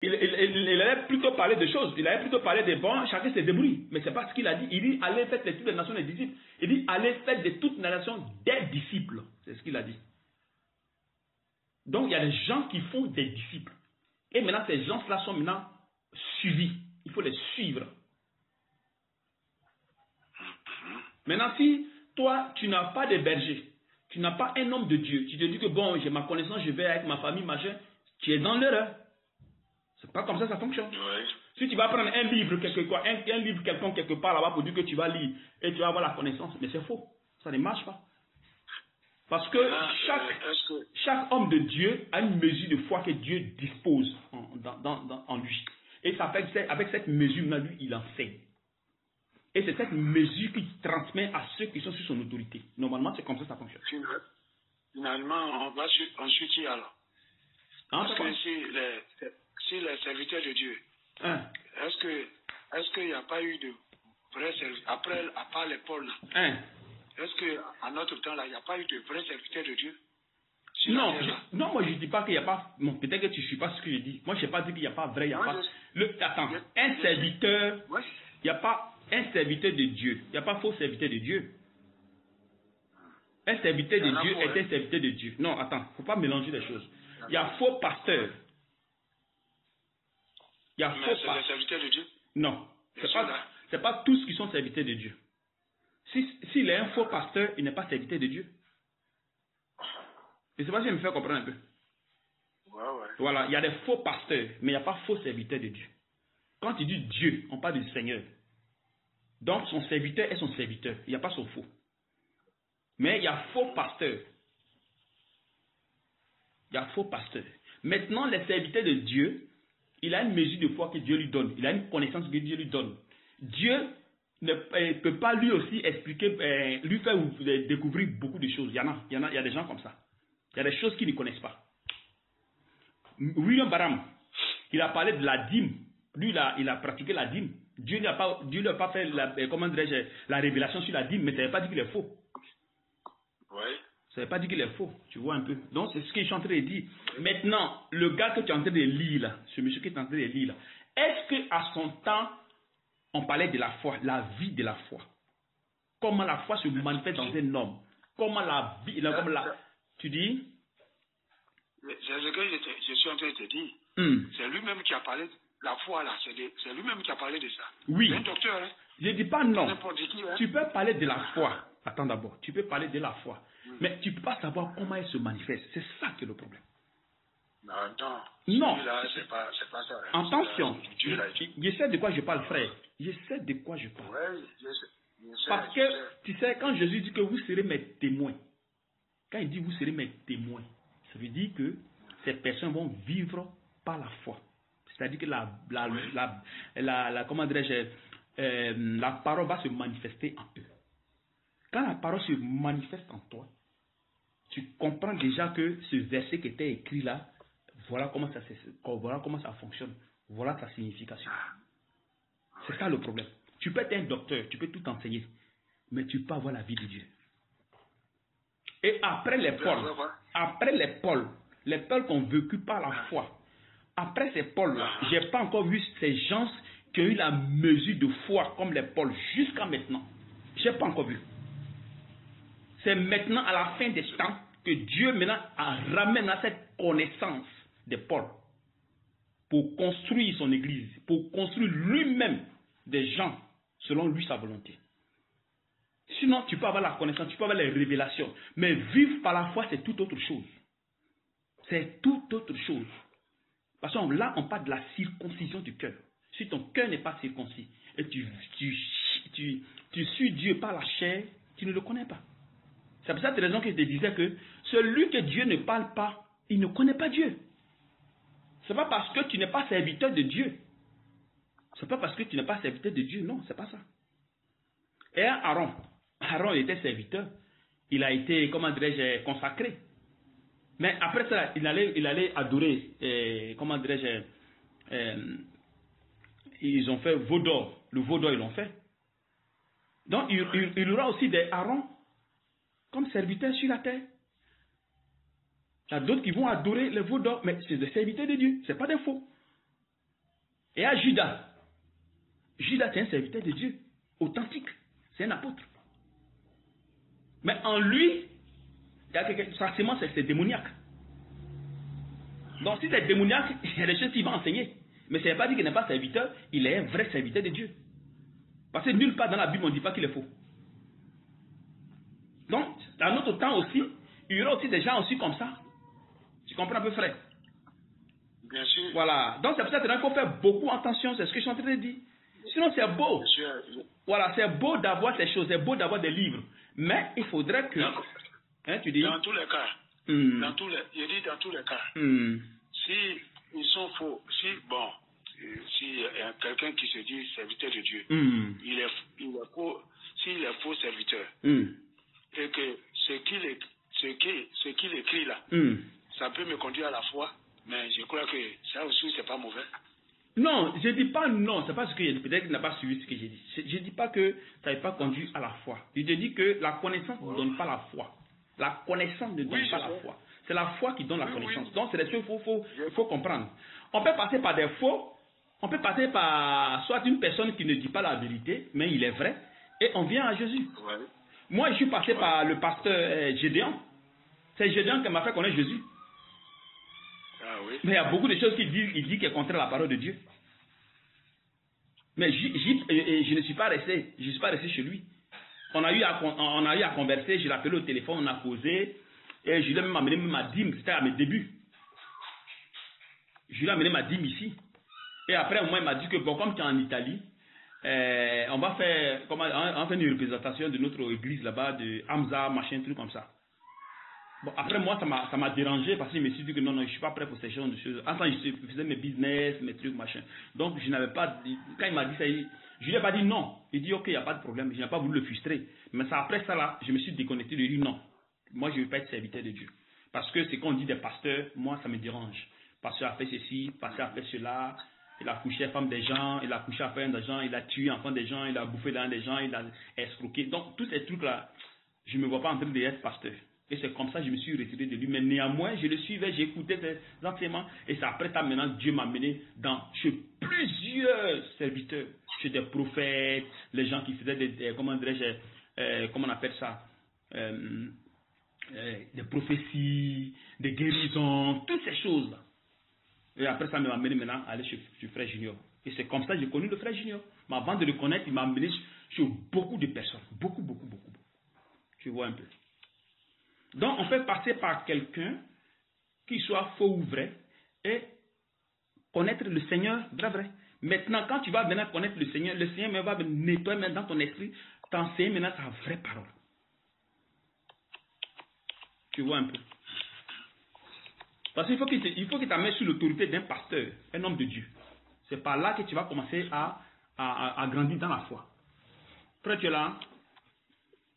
Il allait plutôt parler de choses. Il allait plutôt parler des bons, chacun se débrouille. Mais c'est pas ce qu'il a dit. Il dit, allez faire de toutes les nations des disciples. Il dit, allez faire de toutes les nations des disciples. C'est ce qu'il a dit. Donc, il y a des gens qui font des disciples. Et maintenant, ces gens-là sont maintenant suivis. Il faut les suivre. Maintenant, si toi, tu n'as pas de berger, tu n'as pas un homme de Dieu, tu te dis que bon, j'ai ma connaissance, je vais avec ma famille, machin, tu es dans l'erreur. C'est pas comme ça fonctionne. Oui. Si tu vas prendre un livre un livre quelconque quelque part là-bas pour dire que tu vas lire et tu vas avoir la connaissance, mais c'est faux. Ça ne marche pas. Parce que chaque homme de Dieu a une mesure de foi que Dieu dispose en lui. Et ça fait avec cette mesure-là, lui, il enseigne. Et c'est cette mesure qu'il transmet à ceux qui sont sous son autorité. Normalement, c'est comme ça fonctionne. Finalement, on va ensuite y alors. Parce que si les serviteurs de Dieu, est-ce qu'il n'y a pas eu de vrais serviteurs, à part les Paul là, est-ce qu'à notre temps là, il n'y a pas eu de vrais serviteurs de Dieu? Non, moi je ne dis pas qu'il n'y a pas. Bon, peut-être que tu ne suis pas ce que je dis. Moi je n'ai pas dit qu'il n'y a pas vrai, il n'y a pas. Attends, un serviteur, il n'y a pas un serviteur de Dieu. Il n'y a pas faux serviteur de Dieu. Un serviteur de Dieu est un serviteur de Dieu. Non, attends, il ne faut pas mélanger les choses. Il y a faux pasteur. Il y a faux pasteur. C'est les serviteurs de Dieu? Non, ce n'est pas tous qui sont serviteurs de Dieu. S'il est un faux pasteur, il n'est pas serviteur de Dieu. Je ne sais pas si je me fais comprendre un peu. Voilà, il y a des faux pasteurs, mais il n'y a pas faux serviteurs de Dieu. Quand il dit Dieu, on parle du Seigneur. Donc son serviteur est son serviteur, il n'y a pas son faux. Mais il y a faux pasteurs. Il y a faux pasteurs. Maintenant, les serviteurs de Dieu, il a une mesure de foi que Dieu lui donne. Il a une connaissance que Dieu lui donne. Dieu ne peut pas lui aussi expliquer, lui faire découvrir beaucoup de choses. Il y a des gens comme ça. Il y a des choses qu'ils ne connaissent pas. William Branham, il a parlé de la dîme. Lui, il a pratiqué la dîme. Dieu n'a pas fait la révélation sur la dîme, mais ça ne veut pas dire qu'il est faux. Oui. Ça ne veut pas dire qu'il est faux. Tu vois un peu. Donc, c'est ce que je suis en train de dire. Maintenant, le gars que tu es en train de lire là, ce monsieur qui est en train de lire là, est-ce qu'à son temps, on parlait de la foi, la vie de la foi? Comment la foi se manifeste dans un homme? Comment la vie, tu dis? C'est ce que je suis en train de te dire. C'est lui-même qui a parlé de la foi là. C'est lui-même qui a parlé de ça. Oui. C'est un docteur. Hein? Je ne dis pas non. Qui, hein? Tu peux parler de la foi. Attends d'abord. Tu peux parler de la foi. Mais tu ne peux pas savoir comment elle se manifeste. C'est ça qui est le problème. Non. Là, c'est pas ça. Hein? Attention. Je sais de quoi je parle, frère. Je sais de quoi je parle. Oui, je sais. Parce que, tu sais, quand Jésus dit que vous serez mes témoins, quand il dit vous serez mes témoins, ça veut dire que ces personnes vont vivre par la foi. C'est-à-dire que comment dirais-je, la parole va se manifester en eux. Quand la parole se manifeste en toi, tu comprends déjà que ce verset qui était écrit là, voilà comment ça fonctionne. Voilà sa signification. C'est ça le problème. Tu peux être un docteur, tu peux tout enseigner, mais tu peux pas avoir la vie de Dieu. Et après les Pauls qui ont vécu par la foi, après ces Pauls-là, je n'ai pas encore vu ces gens qui ont eu la mesure de foi comme les Pauls jusqu'à maintenant. Je n'ai pas encore vu. C'est maintenant, à la fin des temps, que Dieu maintenant ramène à cette connaissance des Pauls pour construire son église, pour construire lui-même des gens selon lui sa volonté. Sinon, tu peux avoir la connaissance, tu peux avoir les révélations, mais vivre par la foi, c'est tout autre chose. C'est tout autre chose. Parce que là, on parle de la circoncision du cœur. Si ton cœur n'est pas circoncis et tu suis Dieu par la chair, tu ne le connais pas. C'est pour cette raison que je te disais que celui que Dieu ne parle pas, il ne connaît pas Dieu. Ce n'est pas parce que tu n'es pas serviteur de Dieu. Ce n'est pas parce que tu n'es pas serviteur de Dieu. Non, ce n'est pas ça. Et Aaron était serviteur. Il a été, comment dirais-je, consacré. Mais après ça, il allait adorer, comment dirais-je, ils ont fait veau d'or. Le veau d'or, ils l'ont fait. Donc, il y aura aussi des Aaron comme serviteurs sur la terre. Il y a d'autres qui vont adorer le veau d'or, mais c'est des serviteurs de Dieu, ce n'est pas des faux. Et à Judas. Judas, c'est un serviteur de Dieu, authentique. C'est un apôtre. Mais en lui, sa sémence, c'est démoniaque. Donc si c'est démoniaque, il y a des choses qu'il va enseigner. Mais ça ne veut pas dire qu'il n'est pas serviteur, il est un vrai serviteur de Dieu. Parce que nulle part dans la Bible, on ne dit pas qu'il est faux. Donc, à notre temps aussi, il y aura aussi des gens aussi comme ça. Tu comprends un peu, frère? Bien sûr. Voilà. Donc c'est pour ça qu'il faut faire beaucoup attention, c'est ce que je suis en train de dire. Sinon c'est beau. Bien sûr. Voilà, c'est beau d'avoir ces choses, c'est beau d'avoir des livres. Mais il faudrait que... tu dis? Dans tous les cas, dans tous les cas, si ils sont faux, si y a quelqu'un qui se dit serviteur de Dieu, il est faux, s'il est faux serviteur, et que ce qu'il écrit là, ça peut me conduire à la foi, mais je crois que ça aussi c'est pas mauvais. Non, je ne dis pas non, c'est pas ce que j'ai dit. Peut-être qu'il n'a pas suivi ce que j'ai dit. Je ne dis pas que ça n'a pas conduit à la foi. Je te dis que la connaissance ne donne pas la foi. La connaissance ne donne pas la foi. C'est la foi qui donne la connaissance. Donc c'est des choses qu'il faut comprendre. On peut passer par des faux, on peut passer par soit une personne qui ne dit pas la vérité, mais il est vrai, et on vient à Jésus. Ouais. Moi, je suis passé par le pasteur Gédéon. C'est Gédéon qui m'a fait connaître Jésus. Ah, oui. Mais il y a beaucoup de choses qu'il dit qui est contre la parole de Dieu. Mais je ne suis pas resté, chez lui. On a eu à converser, je l'ai appelé au téléphone, on a causé, et je lui ai même amené ma dîme, c'était à mes débuts. Je lui ai amené ma dîme ici. Et après, moi, il m'a dit que, bon, comme tu es en Italie, on va faire une représentation de notre église là-bas, de Hamza, machin, truc comme ça. Bon, après, moi, ça m'a dérangé parce que je me suis dit que non, je ne suis pas prêt pour ces genres de choses. Enfin, je faisais mes business, mes trucs, machin. Donc, je n'avais pas dit, quand il m'a dit ça, je ne lui ai pas dit non. Il dit, ok, il n'y a pas de problème. Je n'ai pas voulu le frustrer. Mais ça, après ça, là, je me suis déconnecté de lui, non. Moi, je ne veux pas être serviteur de Dieu. Parce que ce qu'on dit des pasteurs, moi, ça me dérange. Pasteur a fait ceci, pasteur a fait cela. Il a couché la femme des gens, il a couché la femme des gens, il a tué l'enfant des gens, il a bouffé dans des gens, il a escroqué. Donc, tous ces trucs-là, je ne me vois pas en train d'être pasteur. Et c'est comme ça que je me suis retiré de lui. Mais néanmoins, je le suivais, j'écoutais ses enseignements. Et c'est après ça, maintenant, Dieu m'a mené chez plusieurs serviteurs. Chez des prophètes, les gens qui faisaient des comment on appelle ça, des prophéties, des guérisons, toutes ces choses-là. Et après ça, il m'a amené maintenant à aller chez Frère Junior. Et c'est comme ça que j'ai connu le Frère Junior. Mais avant de le connaître, il m'a amené chez beaucoup de personnes. Beaucoup. Tu vois un peu. Donc, on peut passer par quelqu'un qui soit faux ou vrai et connaître le Seigneur vrai. Maintenant, quand tu vas maintenant connaître le Seigneur va nettoyer maintenant dans ton esprit, t'enseigner maintenant sa vraie parole. Tu vois un peu. Parce qu'il faut qu'il t'amène sous l'autorité d'un pasteur, un homme de Dieu. C'est par là que tu vas commencer à grandir dans la foi. Frère, tu es là?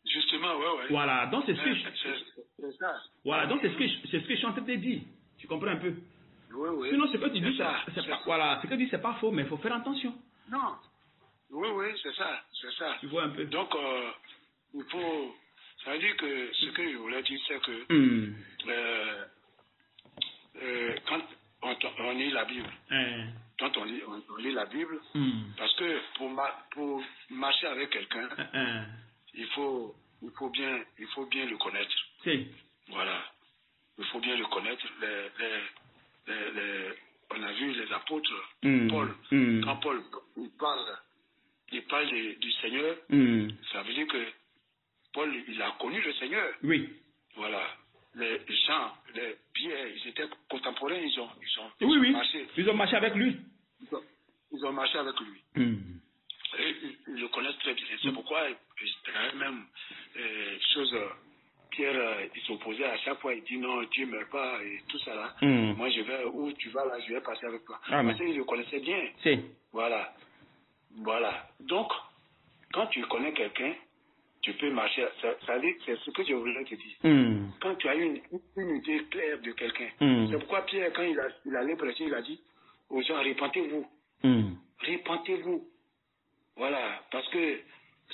Justement, ouais. Voilà, donc c'est ce que c'est ça. Voilà, donc c'est ce que je suis en train de te dire. Tu comprends un peu? Oui. Sinon, ce que tu dis, voilà, ce que tu dis, c'est pas faux, mais il faut faire attention. Non. Oui, c'est ça. Tu vois un peu. Donc, il faut... Ça veut dire que ce que je voulais dire, c'est que quand on lit la Bible, quand on lit la Bible, parce que pour marcher avec quelqu'un, il faut bien le connaître. Si. Voilà. Il faut bien le connaître. On a vu les apôtres, Paul. Quand Paul il parle du Seigneur, ça veut dire que Paul, il a connu le Seigneur. Oui. Voilà. Les gens, les Pierre, ils étaient contemporains, ils ont marché. Ils ont marché avec lui. Ils ont marché avec lui. Et ils le connaissent très bien. C'est pourquoi, même chose, Pierre, il s'opposait à chaque fois, il dit non, Dieu ne m'aime pas, et tout ça là. Moi, je vais, où tu vas là, je vais passer avec toi. Parce qu'il le connaissait bien. Si. Voilà. Donc, quand tu connais quelqu'un, tu peux marcher. Ça dit, c'est ce que je voulais te dire. Quand tu as une idée claire de quelqu'un, c'est pourquoi Pierre, quand il allait prêcher, il a dit aux gens, répentez-vous. Répentez-vous. Voilà. Parce que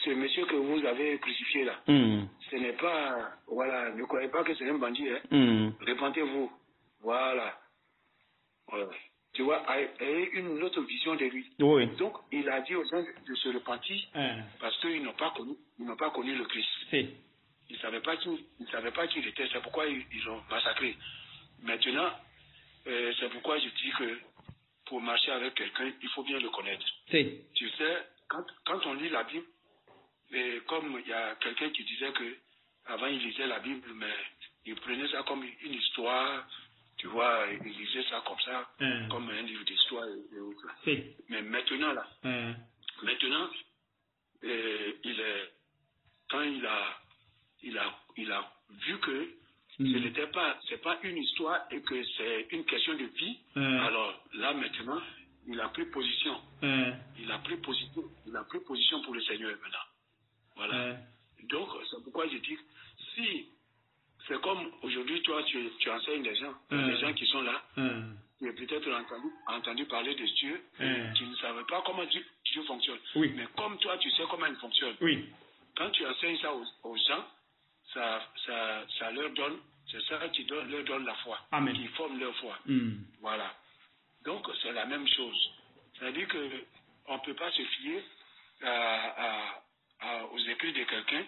ce monsieur que vous avez crucifié là, ce n'est pas, voilà, ne croyez pas que c'est un bandit. Répentez-vous. Voilà. tu vois, a une autre vision de lui. Oui. Donc, il a dit aux gens de se repentir parce qu'ils n'ont pas connu le Christ. Si. Ils ne savaient pas qui il était, c'est pourquoi ils l'ont massacré. Maintenant, c'est pourquoi je dis que pour marcher avec quelqu'un, il faut bien le connaître. Si. Tu sais, quand on lit la Bible, et comme il y a quelqu'un qui disait que avant il lisait la Bible, mais il prenait ça comme une histoire, tu vois, il lisait ça comme ça, comme un livre d'histoire et autres. Si. Mais maintenant là, maintenant, quand il a vu que c'est pas une histoire et que c'est une question de vie, alors là maintenant, il a pris position. Il a pris position pour le Seigneur maintenant. Voilà. Donc, c'est pourquoi je dis, si c'est comme aujourd'hui, toi, tu enseignes des gens qui sont là, qui ont peut-être entendu parler de Dieu, qui ne savaient pas comment Dieu fonctionne. Oui. Mais comme toi, tu sais comment il fonctionne. Oui. Quand tu enseignes ça aux gens, ça leur donne, c'est ça qui leur donne la foi, Amen. qui forme leur foi. Voilà. Donc, c'est la même chose. C'est-à-dire qu'on ne peut pas se fier aux écrits de quelqu'un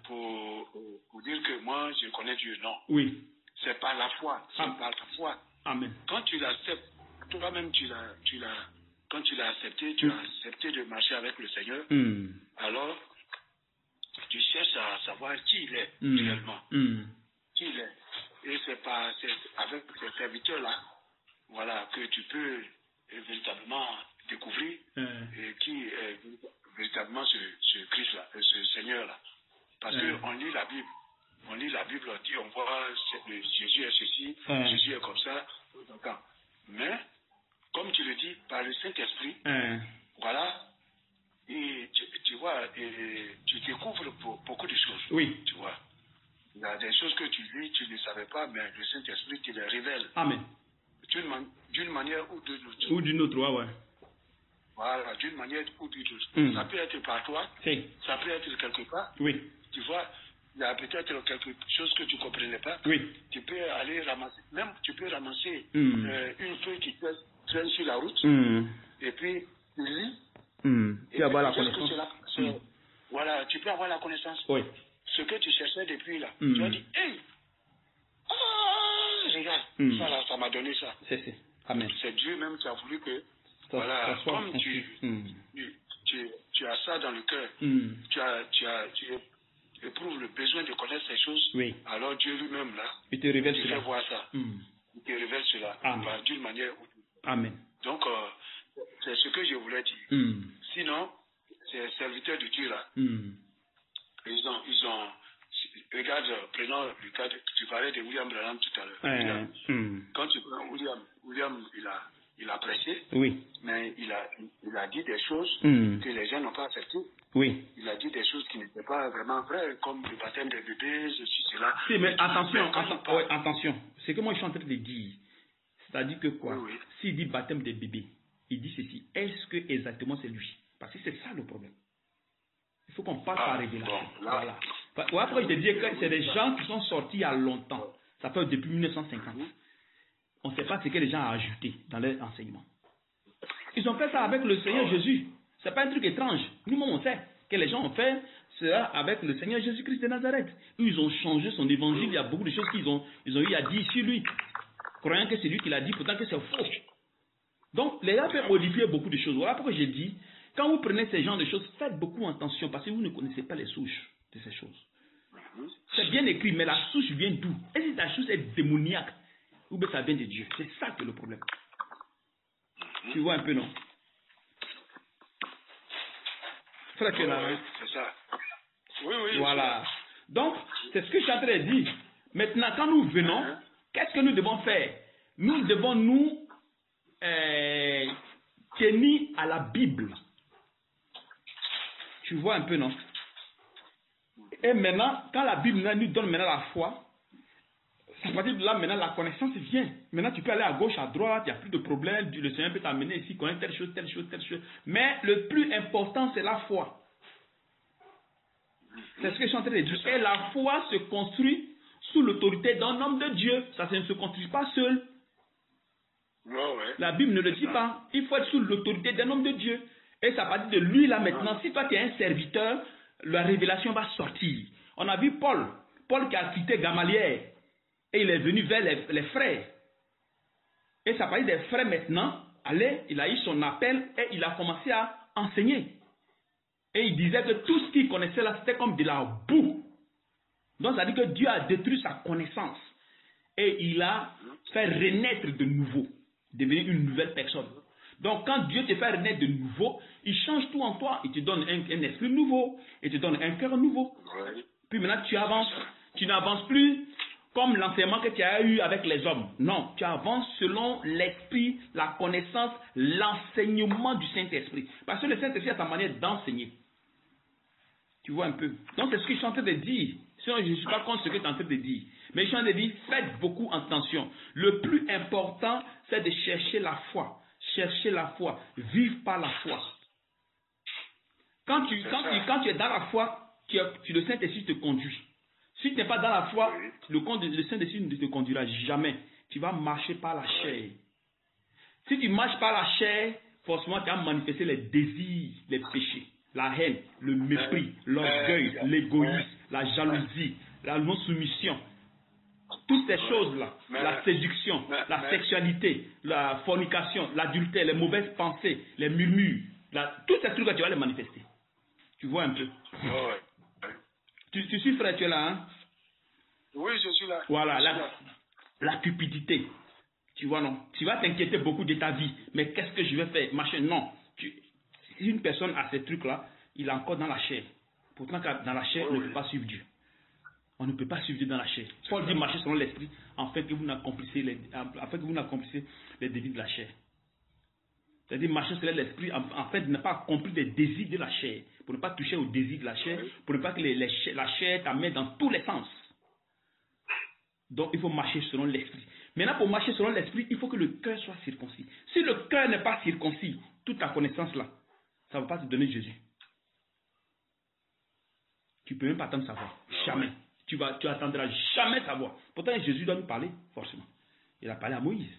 pour dire que moi, je connais Dieu. Non. Oui. C'est par la foi. C'est par la foi. Amen. Quand tu l'acceptes, toi-même, quand tu l'as accepté, tu as accepté de marcher avec le Seigneur, alors tu cherches à savoir qui il est réellement. Qui il est. Et c'est avec ces serviteurs-là, voilà, que tu peux véritablement découvrir qui est véritablement ce Christ-là, ce Seigneur-là. Parce qu'on lit la Bible. On lit la Bible, on dit, on voit Jésus est ceci, Jésus est comme ça. Mais, comme tu le dis, par le Saint-Esprit, voilà, et tu vois, tu découvres beaucoup de choses. Oui. Tu vois. Il y a des choses que tu lis, tu ne savais pas, mais le Saint-Esprit te les révèle. Amen. D'une manière ou d'une autre. Ou d'une autre, ouais. Voilà, d'une manière ou d'une autre. Ça peut être par toi, ça peut être quelque part. Oui. Tu vois, il y a peut-être quelque chose que tu ne comprenais pas. Oui. Tu peux aller ramasser, même tu peux ramasser une feuille qui traîne sur la route, et puis tu lis. Tu vas avoir la connaissance. Voilà, tu peux avoir la connaissance. Oui. Ce que tu cherchais depuis là. Tu as dit, hey, regarde, ça là, ça m'a donné ça. Amen. C'est Dieu même qui a voulu que, voilà, comme tu as ça dans le cœur, tu éprouves le besoin de connaître ces choses, alors Dieu lui-même là, il te révèle cela. Voir ça. Il te révèle cela d'une manière ou d'une autre. Amen. Donc, c'est ce que je voulais dire. Sinon, ces serviteurs de Dieu là, ils ont regarde, prenons le cas tu parlais de William Branham tout à l'heure. Quand tu prends William il a prêché, mais il a dit des choses que les gens n'ont pas acceptées. Oui. Il a dit des choses qui n'étaient pas vraiment vraies, comme le baptême des bébés, ceci, cela. Si, mais attention. C'est que moi je suis en train de dire. C'est-à-dire que quoi? S'il dit baptême des bébés, il dit ceci. Est-ce que exactement c'est lui? Parce que c'est ça le problème. Il faut qu'on passe par révélation. Voilà. Après, je te dis que c'est des gens qui sont sortis il y a longtemps. Ça fait depuis 1950. On ne sait pas ce que les gens ont ajouté dans leur enseignement. Ils ont fait ça avec le Seigneur Jésus. Ce n'est pas un truc étrange. Nous-mêmes, on sait que les gens ont fait cela avec le Seigneur Jésus-Christ de Nazareth. Ils ont changé son évangile. Il y a beaucoup de choses qu'ils ont eu à dire sur lui. Croyant que c'est lui qui l'a dit, pourtant que c'est faux. Donc, les gars peuvent modifier beaucoup de choses. Voilà pourquoi j'ai dit, quand vous prenez ces genres de choses, faites beaucoup attention parce que vous ne connaissez pas les souches de ces choses. C'est bien écrit, mais la souche vient d'où? Est-ce que la souche est démoniaque ou bien ça vient de Dieu? C'est ça qui est le problème. Tu vois un peu, non? C'est ça. Oui. Voilà. Donc, c'est ce que je suis en train de dire. Maintenant, quand nous venons, qu'est-ce que nous devons faire? Nous devons nous tenir à la Bible. Tu vois un peu, non? Et maintenant, quand la Bible nous donne maintenant la foi, ça veut dire là, maintenant, la connaissance vient. Maintenant, tu peux aller à gauche, à droite, il n'y a plus de problème. Le Seigneur peut t'amener ici, connaître telle chose. Mais le plus important, c'est la foi. C'est ce que je suis en train de dire. Et la foi se construit sous l'autorité d'un homme de Dieu. Ça ne se construit pas seul. La Bible ne le dit pas. Il faut être sous l'autorité d'un homme de Dieu. Et ça va dire de lui là maintenant. Si toi tu es un serviteur, la révélation va sortir. On a vu Paul qui a quitté Gamaliel et il est venu vers les frères. Et ça va dire des frères maintenant. Allez, il a eu son appel et il a commencé à enseigner. Et il disait que tout ce qu'il connaissait là, c'était comme de la boue. Donc ça veut dire que Dieu a détruit sa connaissance. Et il a fait renaître de nouveau. Devenir une nouvelle personne. Donc quand Dieu te fait renaître de nouveau, il change tout en toi. Il te donne un esprit nouveau. Il te donne un cœur nouveau. Puis maintenant tu avances. Tu n'avances plus comme l'enseignement que tu as eu avec les hommes. Non, tu avances selon l'esprit, la connaissance, l'enseignement du Saint-Esprit. Parce que le Saint-Esprit a sa manière d'enseigner. Tu vois un peu. Donc c'est ce que je suis en train de dire. Sinon je ne suis pas contre ce que tu es en train de dire. Mais je suis en train de dire, faites beaucoup attention. Le plus important, c'est de chercher la foi. Chercher la foi. Vivre par la foi. Quand tu es dans la foi, le Saint-Esprit te conduit. Si tu n'es pas dans la foi, le Saint-Esprit ne te conduira jamais. Tu vas marcher par la chair. Si tu marches par la chair, forcément tu vas manifester les désirs, les péchés, la haine, le mépris, l'orgueil, l'égoïsme, la jalousie, la non-soumission. Toutes ces choses-là, la séduction, la sexualité, la fornication, l'adultère, les mauvaises pensées, les murmures, tous ces trucs-là, tu vas les manifester. Tu vois un peu. Tu suis frère, tu es là, hein? Oui, je suis là. Voilà, la cupidité. Tu vois, non? Tu vas t'inquiéter beaucoup de ta vie. Mais qu'est-ce que je vais faire? Machin, non. Si une personne a ces trucs-là, il est encore dans la chair. Pourtant, dans la chair, on ne peut pas suivre Dieu. On ne peut pas suivre Dieu dans la chair. Paul dit marcher selon l'esprit, afin que vous n'accomplissez les désirs de la chair. C'est-à-dire marcher selon l'esprit, en fait, de ne pas accomplir les désirs de la chair. Pour ne pas toucher aux désirs de la chair, pour ne pas que la chair t'amène dans tous les sens. Donc, il faut marcher selon l'esprit. Maintenant, pour marcher selon l'esprit, il faut que le cœur soit circoncis. Si le cœur n'est pas circoncis, toute ta connaissance là, ça ne va pas te donner Jésus. Tu ne peux même pas attendre sa voix. Jamais. Tu attendras jamais sa voix. Pourtant, Jésus doit nous parler, forcément. Il a parlé à Moïse.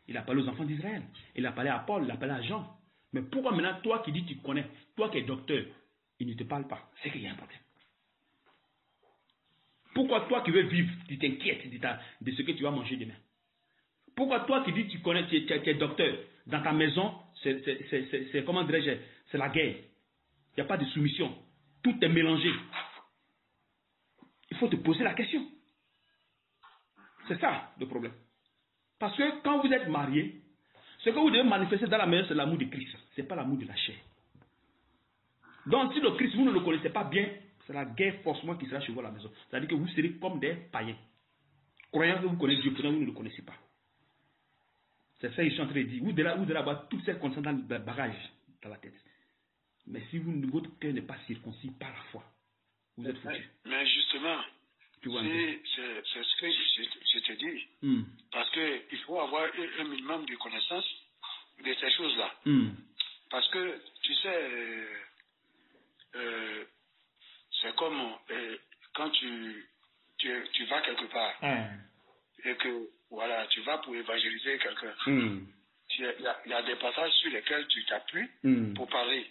Il a parlé aux enfants d'Israël. Il a parlé à Paul, il a parlé à Jean. Mais pourquoi maintenant, toi qui dis tu connais, toi qui es docteur, il ne te parle pas? C'est qu'il y a un problème. Pourquoi toi qui veux vivre, tu t'inquiètes de ce que tu vas manger demain? Pourquoi toi qui dis tu connais, tu es docteur, dans ta maison, c'est comment dirais-je, c'est la guerre. Il n'y a pas de soumission. Tout est mélangé. Il faut te poser la question. C'est ça le problème. Parce que quand vous êtes marié, ce que vous devez manifester dans la maison, c'est l'amour de Christ. Ce n'est pas l'amour de la chair. Donc si le Christ, vous ne le connaissez pas bien, c'est la guerre forcément qui sera chez vous à la maison. C'est-à-dire que vous serez comme des païens. Croyant que vous connaissez Dieu, pourtant vous ne le connaissez pas. C'est ça que je suis en train de dire. Vous devez avoir toutes ces connaissances dans le bagage, dans la tête. Mais si votre cœur n'est pas circoncis par la foi, vous êtes foutu. Mais justement, c'est ce que je te dis. Parce qu'il faut avoir un minimum de connaissance de ces choses-là. Parce que, tu sais, c'est comme quand tu vas quelque part et que, voilà, tu vas pour évangéliser quelqu'un. Il y a des passages sur lesquels tu t'appuies pour parler.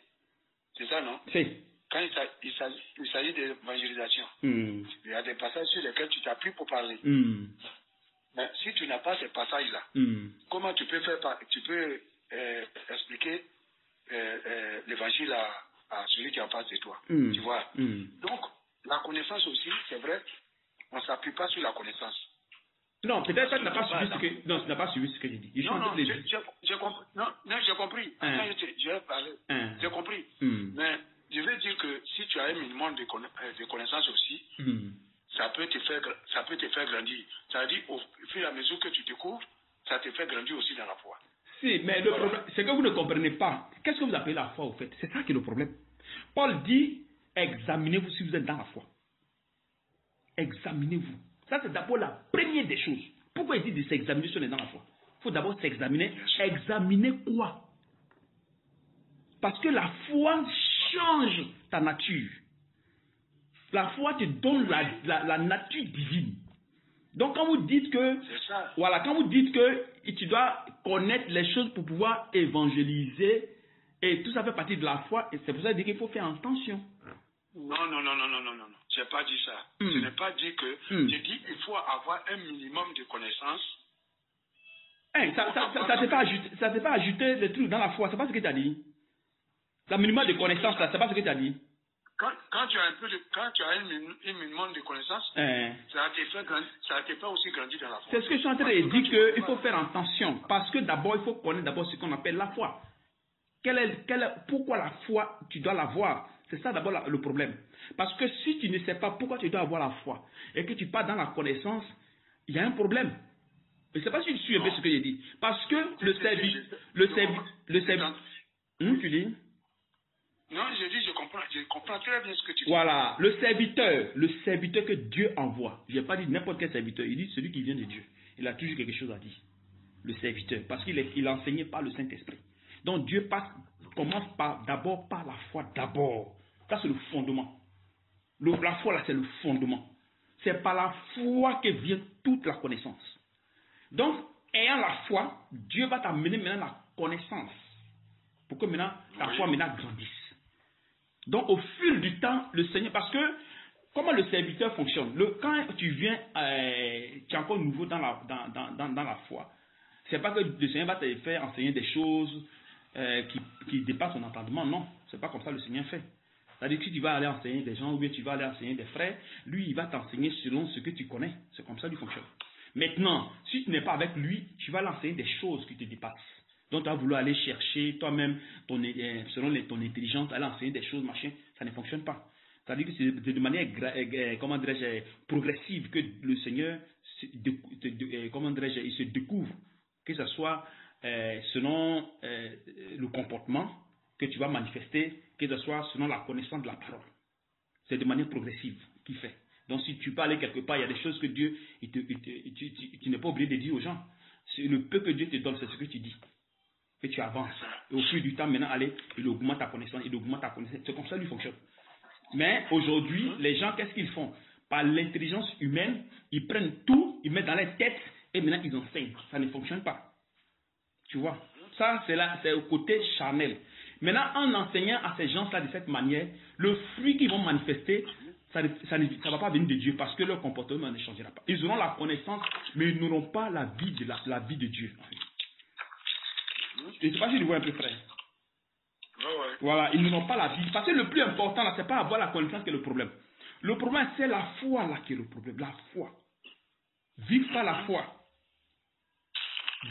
C'est ça, non? Si. Quand il s'agit d'évangélisation, il y a des passages sur lesquels tu t'appuies pour parler. Mais si tu n'as pas ces passages-là, comment tu peux expliquer l'évangile à celui qui est en face de toi? Tu vois? Donc, la connaissance aussi, c'est vrai, on ne s'appuie pas sur la connaissance. Non, peut-être que tu n'as pas suivi ce que... Non, tu n'as pas suivi ce que j'ai dit. Non, j'ai compris. Non, j'ai compris. J'ai compris. Mais je veux dire que si tu as un minimum de connaissances aussi, ça peut te faire grandir. Ça veut dire, au fur et à mesure que tu découvres, ça te fait grandir aussi dans la foi. Si, mais le problème, c'est que vous ne comprenez pas. Qu'est-ce que vous appelez la foi, au fait? C'est ça qui est le problème. Paul dit, examinez-vous si vous êtes dans la foi. Examinez-vous. Ça, c'est d'abord la première des choses. Pourquoi il dit de s'examiner si on est dans la foi? Il faut d'abord s'examiner. Examiner quoi? Parce que la foi change ta nature. La foi te donne la nature divine. Donc quand vous dites que, voilà, quand vous dites que tu dois connaître les choses pour pouvoir évangéliser, et tout ça fait partie de la foi, et c'est pour ça que je dis qu'il faut faire attention. Non. Je n'ai pas dit ça. Je n'ai pas dit que. J'ai dit qu'il faut avoir un minimum de connaissances. Hey, ça ne fait pas ajouter le truc dans la foi, c'est pas ce que tu as dit. Le minimum de connaissances, c'est pas ce que tu as dit. Quand tu as un minimum de connaissances, ça te fait aussi grandir dans la foi. C'est ce que je suis en train de dire, qu'il faut faire attention. Parce que d'abord, il faut connaître d'abord ce qu'on appelle la foi. Pourquoi la foi, tu dois l'avoir? C'est ça d'abord le problème. Parce que si tu ne sais pas pourquoi tu dois avoir la foi et que tu pars dans la connaissance, il y a un problème. Je ne sais pas si tu suis un peu ce que j'ai dit. Parce que le service, tu dis? Non, je comprends très bien ce que tu dis. Voilà, le serviteur que Dieu envoie. Je n'ai pas dit n'importe quel serviteur, il dit celui qui vient de Dieu. Il a toujours quelque chose à dire. Le serviteur, parce qu'il est enseigné par le Saint-Esprit. Donc Dieu commence d'abord par la foi d'abord. Ça c'est le fondement. La foi là c'est le fondement. C'est par la foi que vient toute la connaissance. Donc, ayant la foi, Dieu va t'amener maintenant la connaissance. Pour que maintenant, la foi maintenant grandisse. Donc, au fil du temps, le Seigneur, parce que, comment le serviteur fonctionne? Quand tu viens, tu es encore nouveau dans la foi. C'est pas que le Seigneur va te faire enseigner des choses qui dépassent son entendement. Non, c'est pas comme ça le Seigneur fait. C'est-à-dire que si tu vas aller enseigner des gens ou bien tu vas aller enseigner des frères, lui, il va t'enseigner selon ce que tu connais. C'est comme ça qu'il fonctionne. Maintenant, si tu n'es pas avec lui, tu vas l'enseigner des choses qui te dépassent. Donc, tu vas vouloir aller chercher toi-même, selon ton intelligence, aller enseigner des choses, machin, ça ne fonctionne pas. C'est-à-dire que c'est de manière, comment dirais-je, progressive que le Seigneur, comment dirais-je, il se découvre, que ce soit selon le comportement que tu vas manifester, que ce soit selon la connaissance de la parole. C'est de manière progressive qu'il fait. Donc, si tu peux aller quelque part, il y a des choses que Dieu, tu n'es pas obligé de dire aux gens. Le peu que Dieu te donne, c'est ce que tu dis. Et tu avances. Et au fil du temps, maintenant, allez, il augmente ta connaissance, il augmente ta connaissance. C'est comme ça qu'il fonctionne. Mais aujourd'hui, les gens, qu'est-ce qu'ils font? Par l'intelligence humaine, ils prennent tout, ils mettent dans leur tête, et maintenant, ils enseignent. Ça ne fonctionne pas. Tu vois? Ça, c'est au côté charnel. Maintenant, en enseignant à ces gens-là de cette manière, le fruit qu'ils vont manifester, ça ne va pas venir de Dieu parce que leur comportement ne changera pas. Ils auront la connaissance, mais ils n'auront pas la vie de Dieu. Je ne sais pas si tu vois un peu, frère. Voilà, ils n'auront pas la vie. Parce que le plus important, là, ce n'est pas avoir la connaissance qui est le problème. Le problème, c'est la foi là qui est le problème. La foi. Vivre par la foi.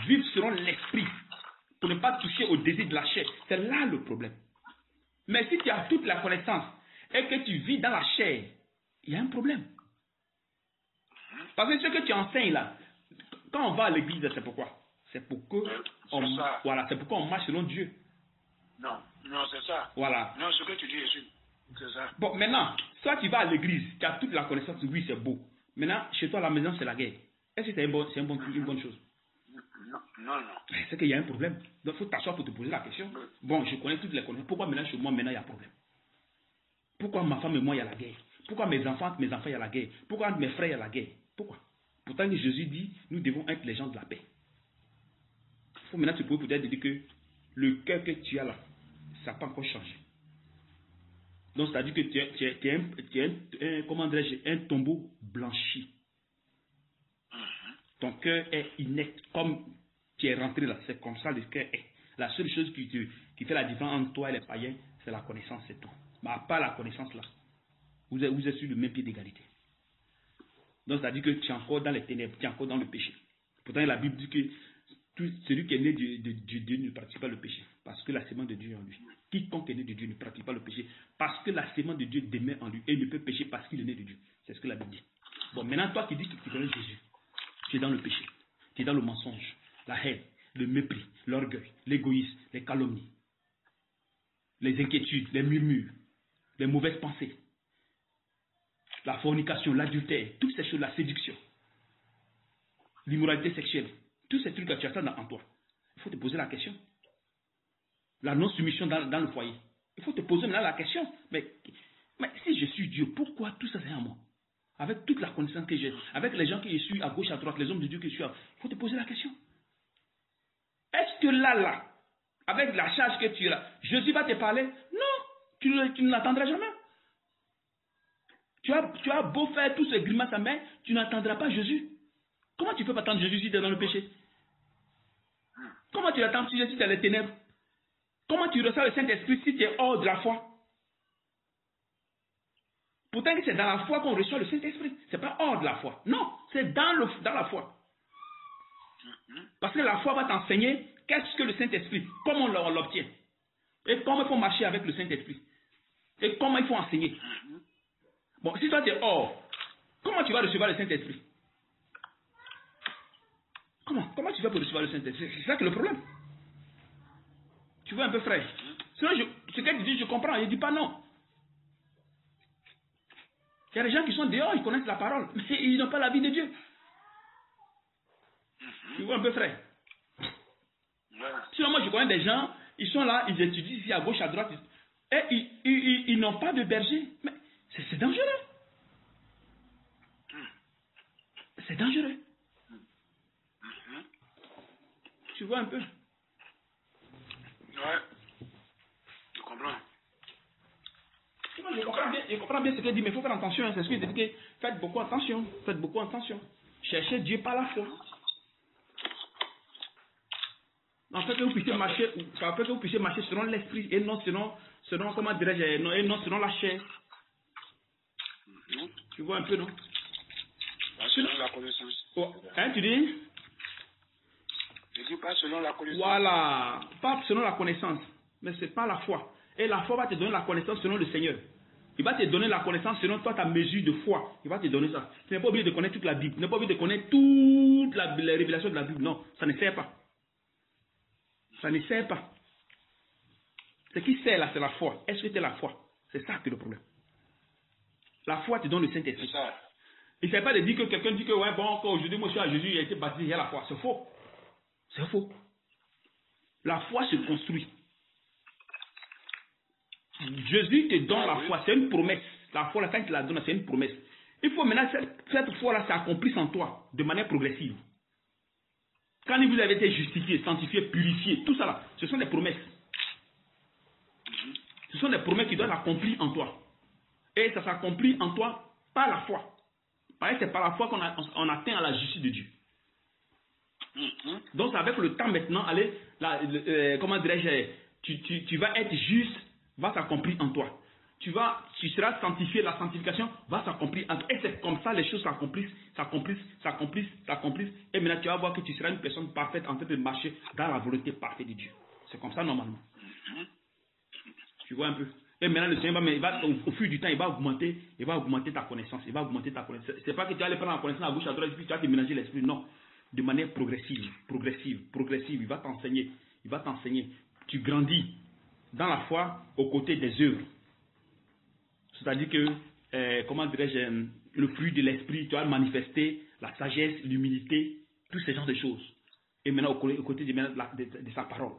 Vivre selon l'esprit. Pour ne pas toucher au désir de la chair. C'est là le problème. Mais si tu as toute la connaissance et que tu vis dans la chair, il y a un problème. Parce que ce que tu enseignes là, quand on va à l'église, c'est pourquoi? C'est pour que c'est pourquoi on marche selon Dieu. Non, c'est ça. Voilà. Non, ce que tu dis, c'est ça. Bon, maintenant, soit tu vas à l'église, tu as toute la connaissance, oui, c'est beau. Maintenant, chez toi, à la maison, c'est la guerre. Est-ce que c'est une bonne chose? Non. C'est qu'il y a un problème. Donc, il faut t'asseoir pour te poser la question. Bon, je connais toutes les connaissances. Pourquoi maintenant, chez moi, maintenant, il y a un problème? Pourquoi ma femme et moi, il y a la guerre? Pourquoi mes enfants, il y a la guerre? Pourquoi mes frères, il y a la guerre? Pourquoi? Pourtant, Jésus dit, nous devons être les gens de la paix. Il faut maintenant te poser peut-être dire que le cœur que tu as là, ça n'a pas encore changé. Donc, c'est-à-dire que tu es un tombeau blanchi. Ton cœur est inerte, comme tu es rentré là, c'est comme ça le cœur est. La seule chose qui fait la différence entre toi et les païens, c'est la connaissance, c'est tout. Mais à part la connaissance là, vous êtes sur le même pied d'égalité. Donc, c'est-à-dire que tu es encore dans les ténèbres, tu es encore dans le péché. Pourtant, la Bible dit que celui qui est né de Dieu ne pratique pas le péché, parce que la sémence de Dieu est en lui. Quiconque est né de Dieu ne pratique pas le péché, parce que la sémence de Dieu demeure en lui, et il ne peut pécher parce qu'il est né de Dieu. C'est ce que la Bible dit. Bon, maintenant, toi qui dis que tu connais Jésus, tu es dans le péché, tu es dans le mensonge, la haine, le mépris, l'orgueil, l'égoïsme, les calomnies, les inquiétudes, les murmures, les mauvaises pensées, la fornication, l'adultère, toutes ces choses, la séduction, l'immoralité sexuelle, tous ces trucs que tu as ça en toi. Il faut te poser la question. La non-soumission dans le foyer. Il faut te poser maintenant la question. Mais si je suis Dieu, pourquoi tout ça c'est à moi? avec toute la connaissance que j'ai, avec les gens que je suis à gauche, à droite, les hommes de Dieu que je suis, il faut te poser la question. Est-ce que là, avec la charge que tu as là, Jésus va te parler? Non, tu ne l'attendras jamais. Tu as beau faire tous ces grimaces à main, tu n'attendras pas Jésus. Comment tu peux pas attendre Jésus si tu es dans le péché? Comment tu l'attends si tu es dans les ténèbres? Comment tu reçois le Saint-Esprit si tu es hors de la foi? Pourtant, c'est dans la foi qu'on reçoit le Saint-Esprit. Ce n'est pas hors de la foi. Non, c'est dans la foi. Parce que la foi va t'enseigner qu'est-ce que le Saint-Esprit, comment on l'obtient. Et comment il faut marcher avec le Saint-Esprit. Et comment il faut enseigner. Bon, si toi tu es hors, comment tu vas recevoir le Saint-Esprit? Comment tu vas pour recevoir le Saint-Esprit? C'est ça que le problème. Tu vois un peu, frère? Sinon, ce qu'elle dit, je comprends. Il ne dit pas non. Il y a des gens qui sont dehors, ils connaissent la parole, mais ils n'ont pas la vie de Dieu. Tu vois un peu, frère? Sinon, moi, je connais des gens, ils sont là, ils étudient ici à gauche, à droite, et ils n'ont pas de berger. Mais c'est dangereux. C'est dangereux. Tu vois un peu? Ouais. Je comprends. Je comprends bien ce qu'il dit, mais il faut faire attention. Hein, c'est ce qu'il dit que faites beaucoup attention. Faites beaucoup attention. Cherchez Dieu par la foi. En fait, que vous puissiez marcher, selon l'esprit et non selon comment dirais-je, et non selon la chair. Tu vois un peu, non? Selon la connaissance. Oh, hein, tu dis? Je dis pas selon la connaissance. Voilà, pas selon la connaissance, mais c'est pas la foi. Et la foi va te donner la connaissance selon le Seigneur. Il va te donner la connaissance selon toi, ta mesure de foi. Il va te donner ça. Tu n'es pas obligé de connaître toute la Bible. Tu n'es pas obligé de connaître toutes les révélations de la Bible. Non, ça ne sert pas. Ça ne sert pas. Ce qui sert là, c'est la foi. Est-ce que tu es la foi? C'est ça qui est le problème. La foi te donne le Saint-Esprit. Il ne sert pas de dire que quelqu'un dit que, ouais, bon, aujourd'hui, moi je suis à Jésus, il a été baptisé, il y a la foi. C'est faux. C'est faux. La foi se construit. Jésus te donne la foi, c'est une promesse. La foi, quand il te la donne, c'est une promesse. Il faut maintenant que cette foi-là s'accomplisse en toi de manière progressive. Quand vous avez été justifié, sanctifié, purifié, tout ça là, ce sont des promesses. Ce sont des promesses qui doivent s'accomplir en toi. Et ça s'accomplit en toi par la foi. Parce que c'est par la foi qu'on atteint à la justice de Dieu. Donc avec le temps maintenant, allez, comment dirais-je, tu vas être juste, va s'accomplir en toi. Tu seras sanctifié, la sanctification va s'accomplir en toi. Et c'est comme ça les choses s'accomplissent. Et maintenant tu vas voir que tu seras une personne parfaite en train de marcher dans la volonté parfaite de Dieu. C'est comme ça normalement. Tu vois un peu. Et maintenant le Seigneur au fil du temps, il va augmenter ta connaissance. C'est pas que tu vas aller prendre la connaissance à gauche, à droite, et puis tu vas te mélanger l'esprit. Non. De manière progressive. Il va t'enseigner. Tu grandis dans la foi aux côtés des œuvres. C'est-à-dire que, comment dirais-je, le fruit de l'esprit, tu vas manifester la sagesse, l'humilité, tous ces genres de choses. Et maintenant, aux côtés de sa parole.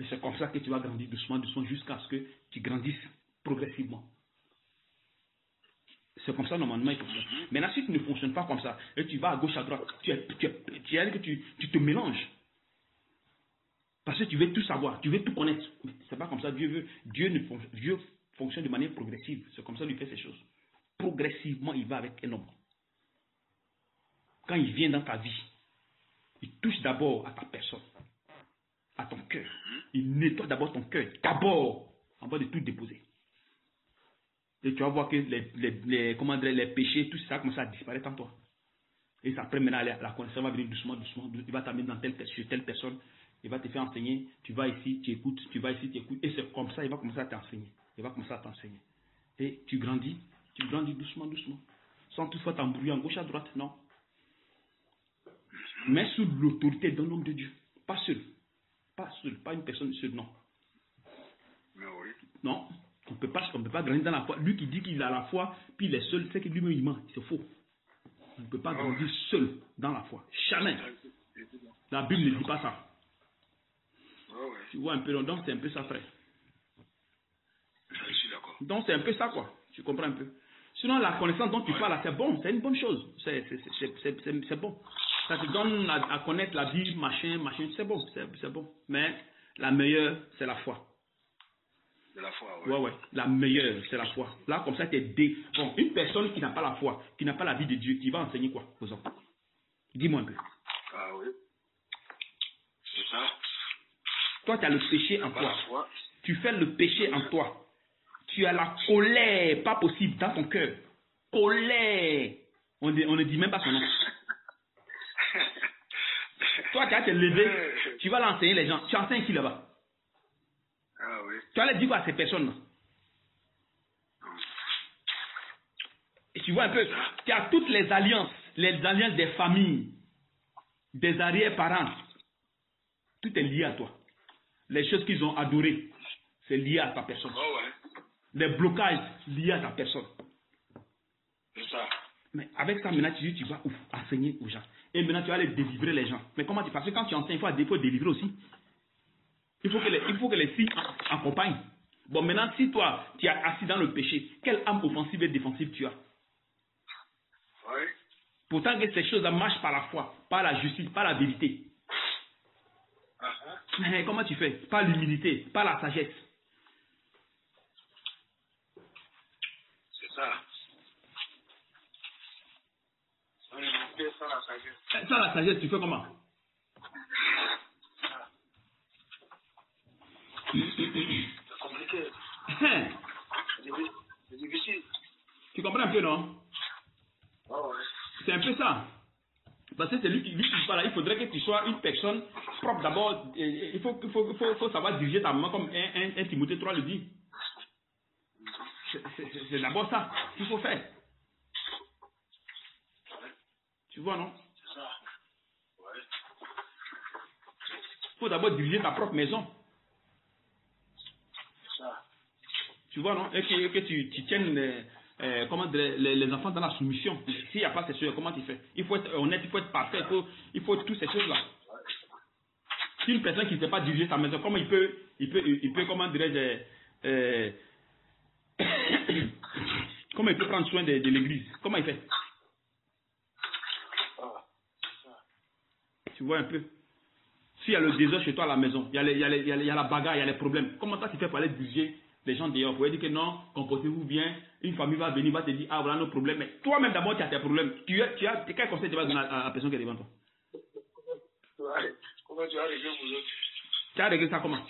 Et c'est comme ça que tu vas grandir doucement, jusqu'à ce que tu grandisses progressivement. C'est comme ça, normalement, il fonctionne. Maintenant, si tu ne fonctionnes pas comme ça, et tu vas à gauche, à droite, tu te mélanges. Parce que tu veux tout savoir, tu veux tout connaître. C'est pas comme ça. Dieu fonctionne de manière progressive. C'est comme ça qu'il fait ces choses. Progressivement, il va avec un homme. Quand il vient dans ta vie, il touche d'abord à ta personne, à ton cœur. Il nettoie d'abord ton cœur, d'abord, avant de tout déposer. Et tu vas voir que les péchés, tout ça, commence à disparaître en toi. Et ça, après, maintenant, la connaissance va venir doucement. Il va t'amener sur telle personne. Il va te faire enseigner. Tu vas ici, tu écoutes. Tu vas ici, tu écoutes. Et c'est comme ça, il va commencer à t'enseigner. Et tu grandis doucement. Sans toutefois t'embrouiller en gauche à droite, non. Mais sous l'autorité d'un homme de Dieu. Pas seul. Pas une personne seule, non. Non. On ne peut pas grandir dans la foi. Lui qui dit qu'il a la foi, puis il est seul, c'est que lui-même il ment. C'est faux. On ne peut pas grandir seul dans la foi. Jamais. La Bible ne dit pas ça. Tu vois un peu, donc c'est un peu ça, frère. Je suis d'accord. Donc c'est un peu ça, quoi. Tu comprends un peu. Sinon, la connaissance dont tu parles, c'est bon, c'est une bonne chose. C'est bon. Ça te donne à connaître la vie, machin, c'est bon, c'est bon. Mais la meilleure, c'est la foi. De la foi, oui. Ouais. La meilleure, c'est la foi. Là, comme ça, bon, une personne qui n'a pas la foi, qui n'a pas la vie de Dieu, qui va enseigner quoi aux autres? Dis-moi un peu. Ah oui. C'est ça. Toi, tu as le péché en toi. Tu fais le péché en toi. Tu as la colère, pas possible, dans ton cœur. Colère. On ne dit même pas son nom. Toi, tu vas te lever, tu vas l'enseigner les gens. Tu enseignes qui là-bas? Ah oui. Tu vas aller dire quoi à ces personnes-là? Et tu vois un peu, tu as toutes les alliances des familles, des arrière-parents. Tout est lié à toi. Les choses qu'ils ont adorées, c'est lié à ta personne. Oh ouais. Les blocages liés à ta personne. C'est ça. Mais avec ça, maintenant, tu vas enseigner aux gens. Et maintenant, tu vas aller délivrer les gens. Mais comment tu fais? Parce que quand tu enseignes, il faut délivrer aussi. Il faut que les signes accompagnent. Bon, maintenant, si toi, tu es assis dans le péché, quelle âme offensive et défensive tu as? Oui. Pourtant que ces choses-là marchent par la foi, par la justice, par la vérité. Mais comment tu fais? Par l'humilité, par la sagesse. C'est ça. Sans la sagesse. Sans la sagesse, tu fais comment? C'est compliqué. C'est difficile. Tu comprends un peu, non? Oh, ouais. C'est un peu ça. Parce que c'est lui qui parle. Il faudrait que tu sois une personne propre d'abord. Il faut savoir diriger ta main comme un Timothée 3 le dit. C'est d'abord ça qu'il faut faire. Tu vois, non? C'est ça. Ouais. Il faut d'abord diriger ta propre maison. C'est ça. Tu vois, non? Et que tu tiennes les enfants dans la soumission. S'il n'y a pas ces choses, comment tu fais? Il faut être honnête, il faut être parfait, il faut toutes ces choses-là. Si une personne qui ne sait pas diriger sa maison, comment il peut comment dirais-je, comment il peut prendre soin de l'église? Comment il fait? Tu vois un peu? S'il y a le désordre chez toi à la maison, il y a la bagarre, il y a les problèmes. Comment toi tu fais pour aller diriger les gens dehors? Vous pouvez dire que non, comportez-vous bien, une famille va venir, va te dire, ah voilà nos problèmes. Mais toi-même d'abord tu as tes problèmes. Quel conseil tu vas donner à la personne qui est devant toi? Comment tu as réglé vos autres? Tu as réglé ça comment?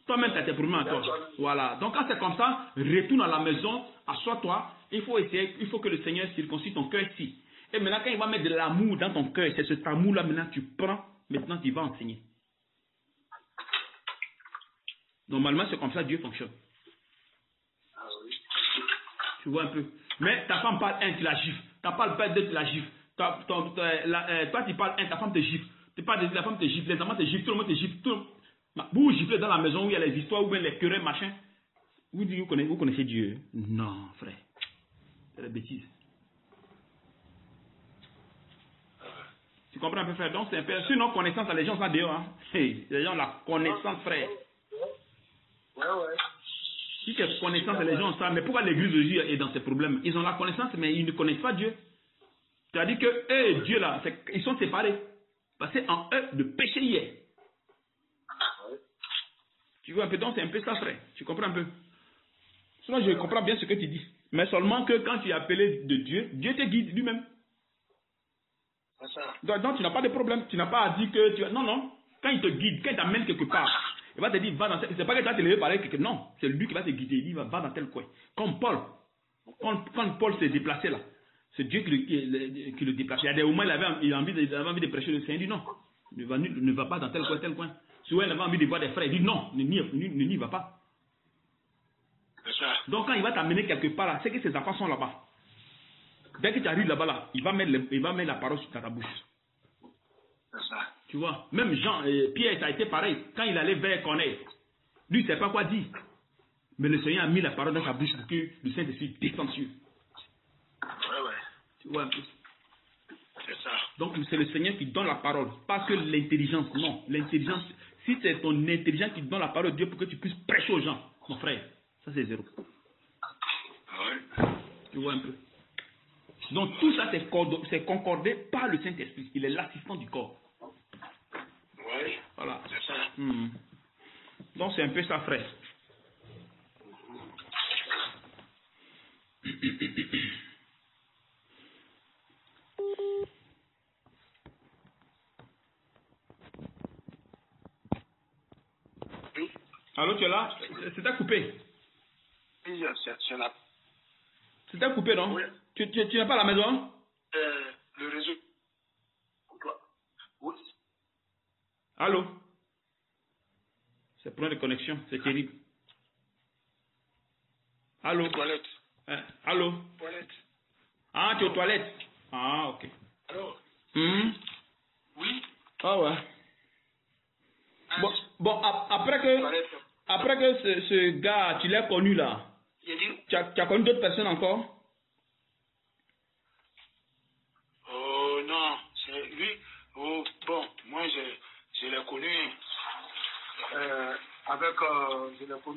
Toi-même tu as tes problèmes à toi. Voilà. Donc quand c'est comme ça, retourne à la maison, assois-toi. Il faut que le Seigneur circoncise ton cœur ici. Et maintenant quand il va mettre de l'amour dans ton cœur, c'est cet amour-là maintenant tu prends, maintenant tu vas enseigner. Normalement, c'est comme ça que Dieu fonctionne. Ah oui. Tu vois un peu. Mais ta femme parle un, tu la gifles. Ta femme parle deux, tu la gifles. Toi, tu parles un, ta femme te gifle. Tu parles deux, la femme te gifle. Les amants te giflent, tout le monde te gifle. Vous giflez dans la maison où il y a les histoires, où il y a les querelles, machin. Vous connaissez Dieu? Non, frère. C'est la bêtise. Tu comprends un peu, frère? Donc, c'est un peu. Sinon, connaissance, les gens sont dehors. Hein. Hey, les gens ont la connaissance, frère. Ouais. Si tu as connaissance, les gens savent. Mais pourquoi l'église aujourd'hui est dans ces problèmes? Ils ont la connaissance, mais ils ne connaissent pas Dieu. C'est-à-dire que eux et Dieu, là, ils sont séparés. Parce qu'en eux, le péché y est. Tu vois un peu, donc c'est un peu ça, frère. Tu comprends un peu? Sinon, je comprends bien ce que tu dis. Mais seulement que quand tu es appelé de Dieu, Dieu te guide lui-même. C'est ça. Donc tu n'as pas de problème. Tu n'as pas à dire que tu... Non. Quand il te guide, quand il t'amène quelque part, il va te dire, va dans tel... C'est pas que tu vas te lever par quelque... Non, c'est lui qui va te guider. Il dit, va dans tel coin. Comme Paul. Quand Paul s'est déplacé là, c'est Dieu qui le déplaçait. Il y a des moments, il avait envie de prêcher le Seigneur. Il dit non, ne va pas dans tel coin. Souvent, il avait envie de voir des frères. Il dit non, n'y va pas. C'est ça. Donc, quand il va t'amener quelque part là, c'est que ses enfants sont là-bas. Dès que tu arrives là-bas, là, il va mettre la parole sur ta bouche. C'est ça. Tu vois, même Pierre, ça a été pareil. Quand il allait vers Corneille, lui, il ne sait pas quoi dire. Mais le Seigneur a mis la parole dans sa bouche pour que le Saint-Esprit descende sur. Ouais. Tu vois un peu. C'est ça. Donc, c'est le Seigneur qui donne la parole. Pas que l'intelligence, non. L'intelligence, si c'est ton intelligence qui donne la parole de Dieu pour que tu puisses prêcher aux gens, mon frère, ça c'est zéro. Ouais. Tu vois un peu. Donc tout ça, c'est concordé par le Saint-Esprit. Il est l'assistant du corps. Oui. Voilà. C'est ça. Donc c'est un peu ça, frère. Oui. Allô, tu es là? C'était coupé. Oui, c'est là. C'était coupé, non? Oui. Tu n'es pas à la maison? Le réseau. Oui. Allô? C'est problème de connexion, c'est terrible. Allô? Toilette. Allô? Toilette. Ah, tu es aux toilettes? Ah, ok. Alors. Oui. Ah ouais. Bon, après que ce gars, tu l'as connu là, tu as connu d'autres personnes encore? Oh non, c'est lui. Oh, bon, moi je l'ai connu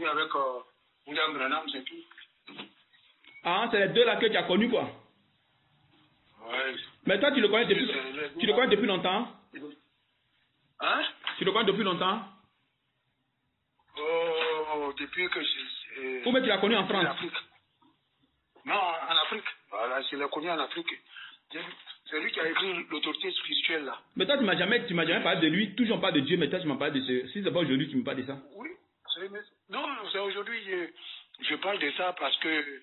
avec William Branham, c'est tout. Ah, c'est les deux là que tu as connus quoi? Ouais. Mais toi, tu le connais depuis longtemps? Hein? Tu le connais depuis longtemps? Oh, depuis que je... Ou bien tu l'as connu en France? Non, en Afrique. Voilà, je l'ai connu en Afrique. C'est lui qui a écrit l'autorité spirituelle là. Mais toi, tu m'as jamais parlé de lui. Toujours on parle de Dieu, mais toi, tu m'as parlé de ce... Si c'est pas aujourd'hui, tu me parles de ça. Oui. Non, c'est aujourd'hui, je parle de ça parce que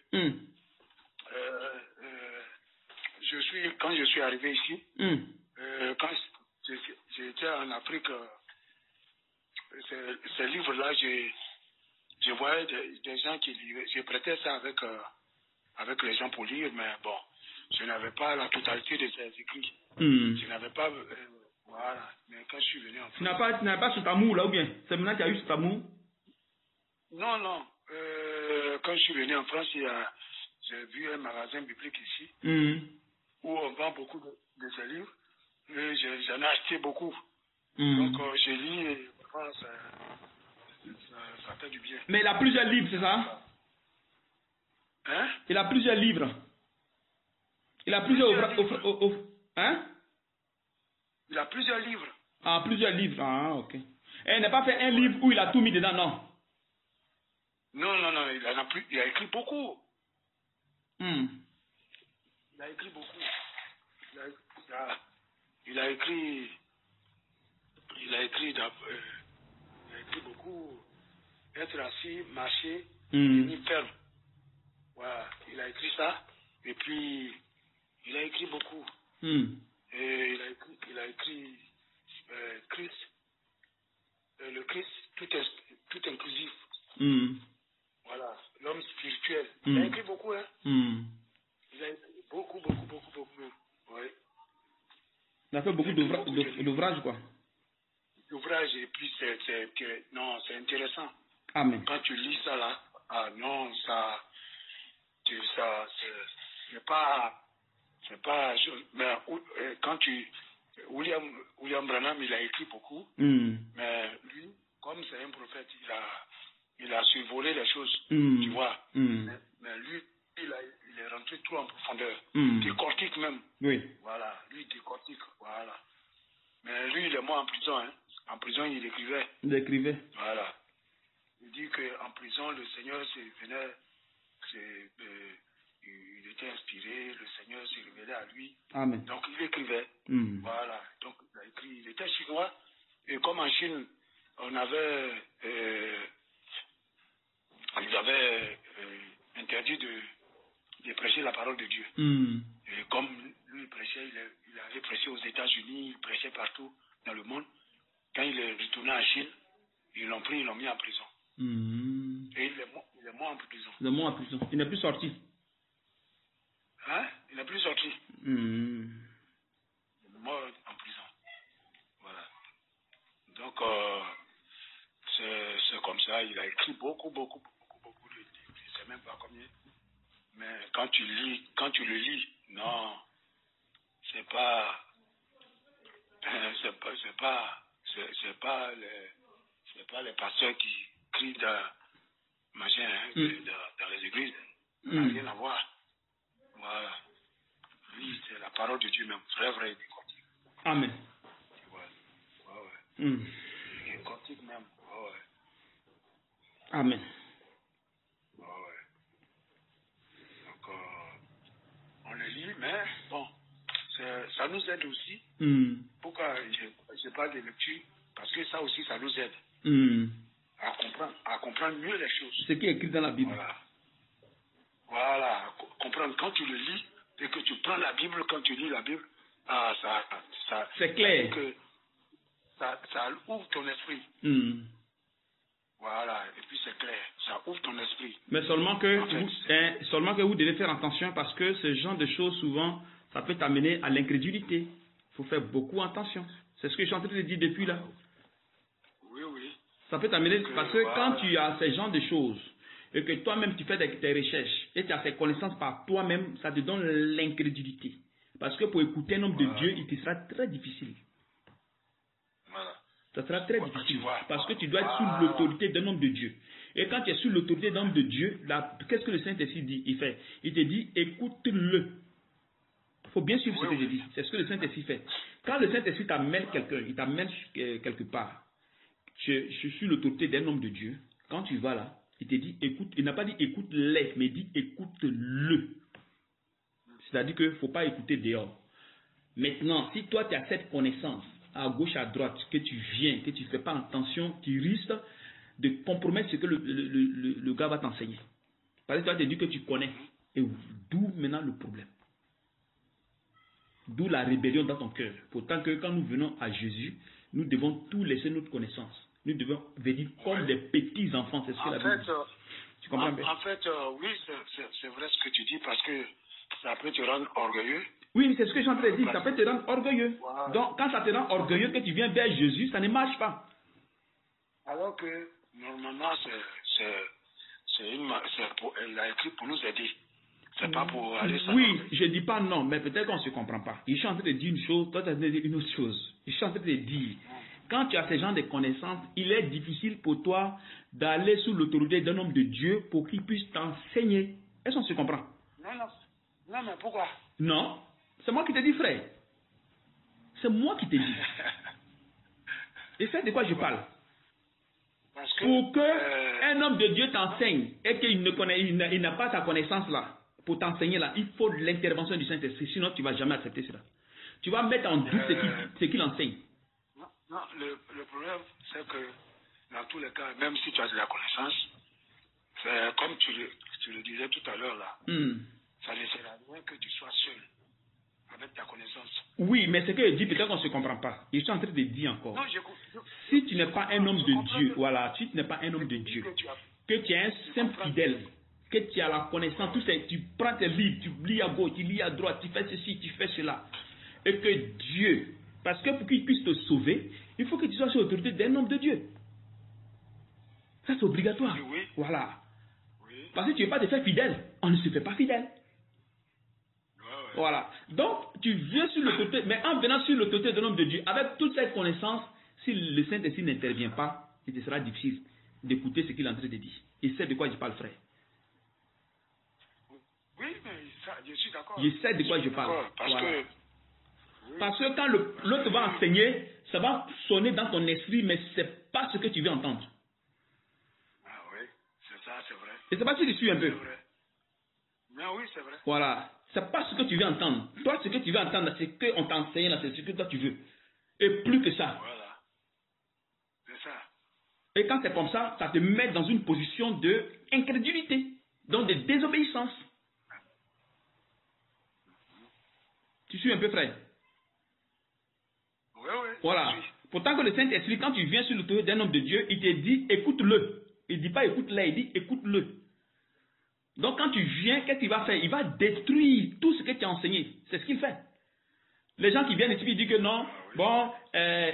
quand je suis arrivé ici, quand j'étais en Afrique, ces livres-là, je voyais des gens qui lisaient. Je prêtais ça avec les gens pour lire, mais bon, je n'avais pas la totalité de ces écrits. Je n'avais pas... voilà. Mais quand je suis venu en France... Tu n'avais pas cet amour là ou bien? C'est maintenant qu'il y a eu cet amour? Non, non. Quand je suis venu en France, j'ai vu un magasin biblique ici où on vend beaucoup de ces livres. Et j'en ai acheté beaucoup. Donc, je lis et ça fait du bien. Mais il a plusieurs livres, c'est ça? Hein? Il a plusieurs livres. Il a plusieurs hein? Il a plusieurs livres. Ah, plusieurs livres. Ah, ok. Et il n'a pas fait un livre où il a tout mis dedans, non? Non, il a écrit beaucoup. Il a écrit beaucoup. Il a écrit beaucoup. Être assis, marcher, tenir ferme. Voilà, il a écrit ça. Et puis, il a écrit beaucoup. Et il a écrit Christ, le Christ tout inclusif. Voilà, l'homme spirituel. Il a écrit beaucoup, hein. Il a écrit beaucoup. Oui. Il a fait beaucoup d'ouvrages, quoi. D'ouvrages, et puis c'est intéressant. Amen. Quand tu lis ça là, c'est pas, mais quand William Branham, il a écrit beaucoup, mais lui, comme c'est un prophète, il a survolé les choses, tu vois. Mais lui, il est rentré trop en profondeur. Décortique même. Oui. Voilà, lui décortique, voilà. Mais lui, il est mort en prison, hein. En prison, il écrivait. Il écrivait. Voilà. Il dit qu'en prison, le Seigneur il était inspiré, le Seigneur s'est révélé à lui. Amen. Donc il écrivait. Voilà. Donc il a écrit. Il était chinois. Et comme en Chine, ils avaient interdit de prêcher la parole de Dieu. Et comme lui il prêchait, il avait prêché aux États-Unis, il prêchait partout dans le monde. Quand il est retourné en Chine, ils l'ont pris, ils l'ont mis en prison. Et il est mort en prison. Il est mort en prison. Il n'est plus sorti. Hein? Il n'est plus sorti. Il est mort en prison. Voilà. Donc, c'est comme ça. Il a écrit beaucoup de livres. Je ne sais même pas combien. Mais quand tu le lis, non, c'est pas les pasteurs qui crient dans les églises. Ça n'a rien à voir. Voilà. Oui, c'est la parole de Dieu même. Vrai, il continue. Amen. Ouais. Il continue même. Ouais. Amen. Ouais. Donc, on le lit, mais bon, ça nous aide aussi. Pourquoi je parle de lecture? Parce que ça aussi, ça nous aide à comprendre mieux les choses. Ce qui est écrit dans la Bible. Voilà, comprendre. Quand tu le lis et que tu prends la Bible, quand tu lis la Bible, ça c'est clair. Ça ouvre ton esprit. Voilà, et puis c'est clair, ça ouvre ton esprit. Mais seulement que vous devez faire attention parce que ce genre de choses, souvent, ça peut t'amener à l'incrédulité. Il faut faire beaucoup attention. C'est ce que je suis en train de dire depuis là. Oui. Ça peut t'amener, parce que quand tu as ce genre de choses, et que toi-même tu fais tes recherches, et tu as ces connaissances par toi-même, ça te donne l'incrédulité. Parce que pour écouter un homme de Dieu, il te sera très difficile. Ça sera très difficile. Parce que tu dois être sous l'autorité d'un homme de Dieu. Et quand tu es sous l'autorité d'un homme de Dieu, qu'est-ce que le Saint-Esprit dit? Il te dit, écoute-le. Il faut bien suivre ce que je dis. C'est ce que le Saint-Esprit fait. Quand le Saint-Esprit t'amène quelqu'un, il t'amène quelque part, je suis l'autorité d'un homme de Dieu. Quand tu vas là, il te dit, écoute, il n'a pas dit écoute-les, mais il dit écoute-le. C'est-à-dire qu'il ne faut pas écouter dehors. Maintenant, si toi tu as cette connaissance, à gauche, à droite, que tu viens, que tu ne fais pas attention, tu risques de compromettre ce que le gars va t'enseigner. Parce que toi, tu as dit que tu connais. Et d'où maintenant le problème? D'où la rébellion dans ton cœur. Pourtant que quand nous venons à Jésus, nous devons tout laisser notre connaissance. Nous devons venir comme des petits enfants. C'est ce que la Bible dit. Tu comprends bien? En fait, oui, c'est vrai ce que tu dis parce que ça peut te rendre orgueilleux. Oui, c'est ce que je suis en train de dire. Ça peut te rendre orgueilleux. Wow. Donc, quand ça te rend orgueilleux, que tu viens vers Jésus, ça ne marche pas. Alors que, normalement, elle a écrit pour nous aider. C'est pas pour aller s'en Oui, je ne dis pas non, mais peut-être qu'on ne se comprend pas. Je suis en train de dire une chose, toi tu as dit une autre chose. Je suis en train de dire, quand tu as ce genre de connaissances, il est difficile pour toi d'aller sous l'autorité d'un homme de Dieu pour qu'il puisse t'enseigner. Est-ce qu'on se comprend? Non, mais pourquoi? Non, c'est moi qui te dis, frère. C'est moi qui te dis. Et c'est de quoi je parle. Parce que, pour qu'un homme de Dieu t'enseigne et qu'il n'a pas ta connaissance là, pour t'enseigner là, il faut l'intervention du Saint-Esprit, sinon tu ne vas jamais accepter cela. Tu vas mettre en doute ce qu'il enseigne. Non, le problème, c'est que dans tous les cas, même si tu as de la connaissance, c'est comme tu le disais tout à l'heure là, ça ne sert à rien que tu sois seul avec ta connaissance. Oui, mais ce que je dis, peut-être qu'on ne se comprend pas. Je suis en train de dire encore. Non, si tu n'es pas un homme de Dieu, voilà, si tu n'es pas un homme de Dieu, que tu es un simple fidèle, que tu as la connaissance, tout ça, tu prends tes livres, tu lis à gauche, tu lis à droite, tu fais ceci, tu fais cela, et que Dieu, parce que pour qu'il puisse te sauver, il faut que tu sois sous l'autorité d'un homme de Dieu. Ça, c'est obligatoire. Oui. Voilà. Oui. Parce que tu n'es pas de faire fidèle, on ne se fait pas fidèle. Voilà. Donc, tu viens sur l'autorité, mais en venant sur l'autorité d'un homme de Dieu, avec toute cette connaissance, si le Saint-Esprit n'intervient pas, il te sera difficile d'écouter ce qu'il est en train de dire. Et c'est de quoi je parle, frère. Oui, mais ça, je suis d'accord. Je sais de quoi je parle. Parce que quand l'autre va enseigner, ça va sonner dans ton esprit, mais ce n'est pas ce que tu veux entendre. Ah oui, c'est ça, c'est vrai. Je ne sais pas si tu suis un peu. C'est vrai. Mais oui, c'est vrai. Voilà. Ce n'est pas ce que tu veux entendre. Toi, ce que tu veux entendre, c'est qu'on t'a enseigné là, c'est ce que toi tu veux. Et plus que ça. Voilà. C'est ça. Et quand c'est comme ça, ça te met dans une position d'incrédulité, donc de désobéissance. Tu suis un peu, frère? Oui. Voilà. Pourtant que le Saint-Esprit, quand tu viens sur l'autorité d'un homme de Dieu, il te dit écoute-le. Il ne dit pas écoute-le, il dit écoute-le. Donc quand tu viens, qu'est-ce qu'il va faire? Il va détruire tout ce que tu as enseigné. C'est ce qu'il fait. Les gens qui viennent ici, ils disent que non, bon,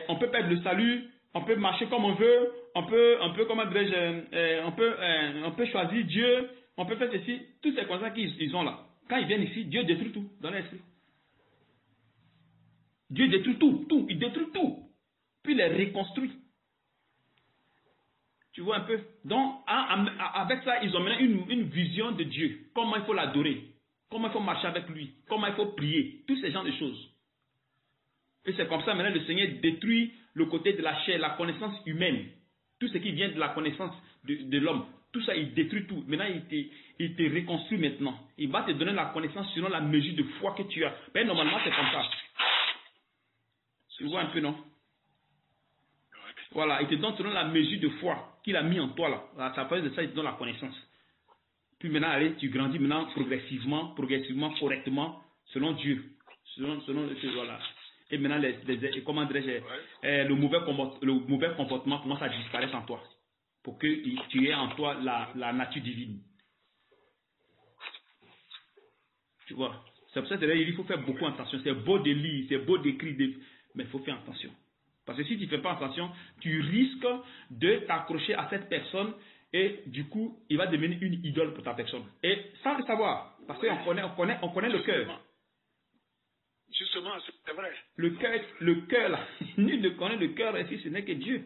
on peut perdre le salut, on peut marcher comme on veut, on peut comment dirais-je, on peut choisir Dieu, on peut faire ceci. Tous ces constats qu'ils ont là. Quand ils viennent ici, Dieu détruit tout dans l'esprit. Dieu détruit tout, il détruit tout. Puis il les reconstruit. Tu vois un peu? Donc, avec ça, ils ont maintenant une vision de Dieu. Comment il faut l'adorer. comment il faut marcher avec lui, comment il faut prier, tous ces genres de choses. Et c'est comme ça maintenant le Seigneur détruit le côté de la chair, la connaissance humaine. Tout ce qui vient de la connaissance de l'homme. Tout ça, il détruit tout. Maintenant, il te reconstruit maintenant. Il va te donner la connaissance selon la mesure de foi que tu as. Mais normalement, c'est comme ça. Tu vois un peu, non? Voilà, il te donne selon la mesure de foi qu'il a mis en toi là. Ça fait de ça, il te donne la connaissance. Puis maintenant, allez, tu grandis maintenant progressivement, correctement, selon Dieu. Selon voilà. Et maintenant, comment dirais-je, le mauvais comportement commence à disparaître en toi. Pour que tu aies en toi la nature divine. Tu vois. C'est pour ça qu'il faut faire beaucoup attention. C'est beau de lire, c'est beau d'écrire, mais il faut faire attention. Parce que si tu ne fais pas attention, tu risques de t'accrocher à cette personne et du coup, il va devenir une idole pour ta personne. Et sans le savoir, parce qu'on connaît le cœur. Justement, c'est vrai. Le cœur là, nul ne connaît le cœur si ce n'est que Dieu.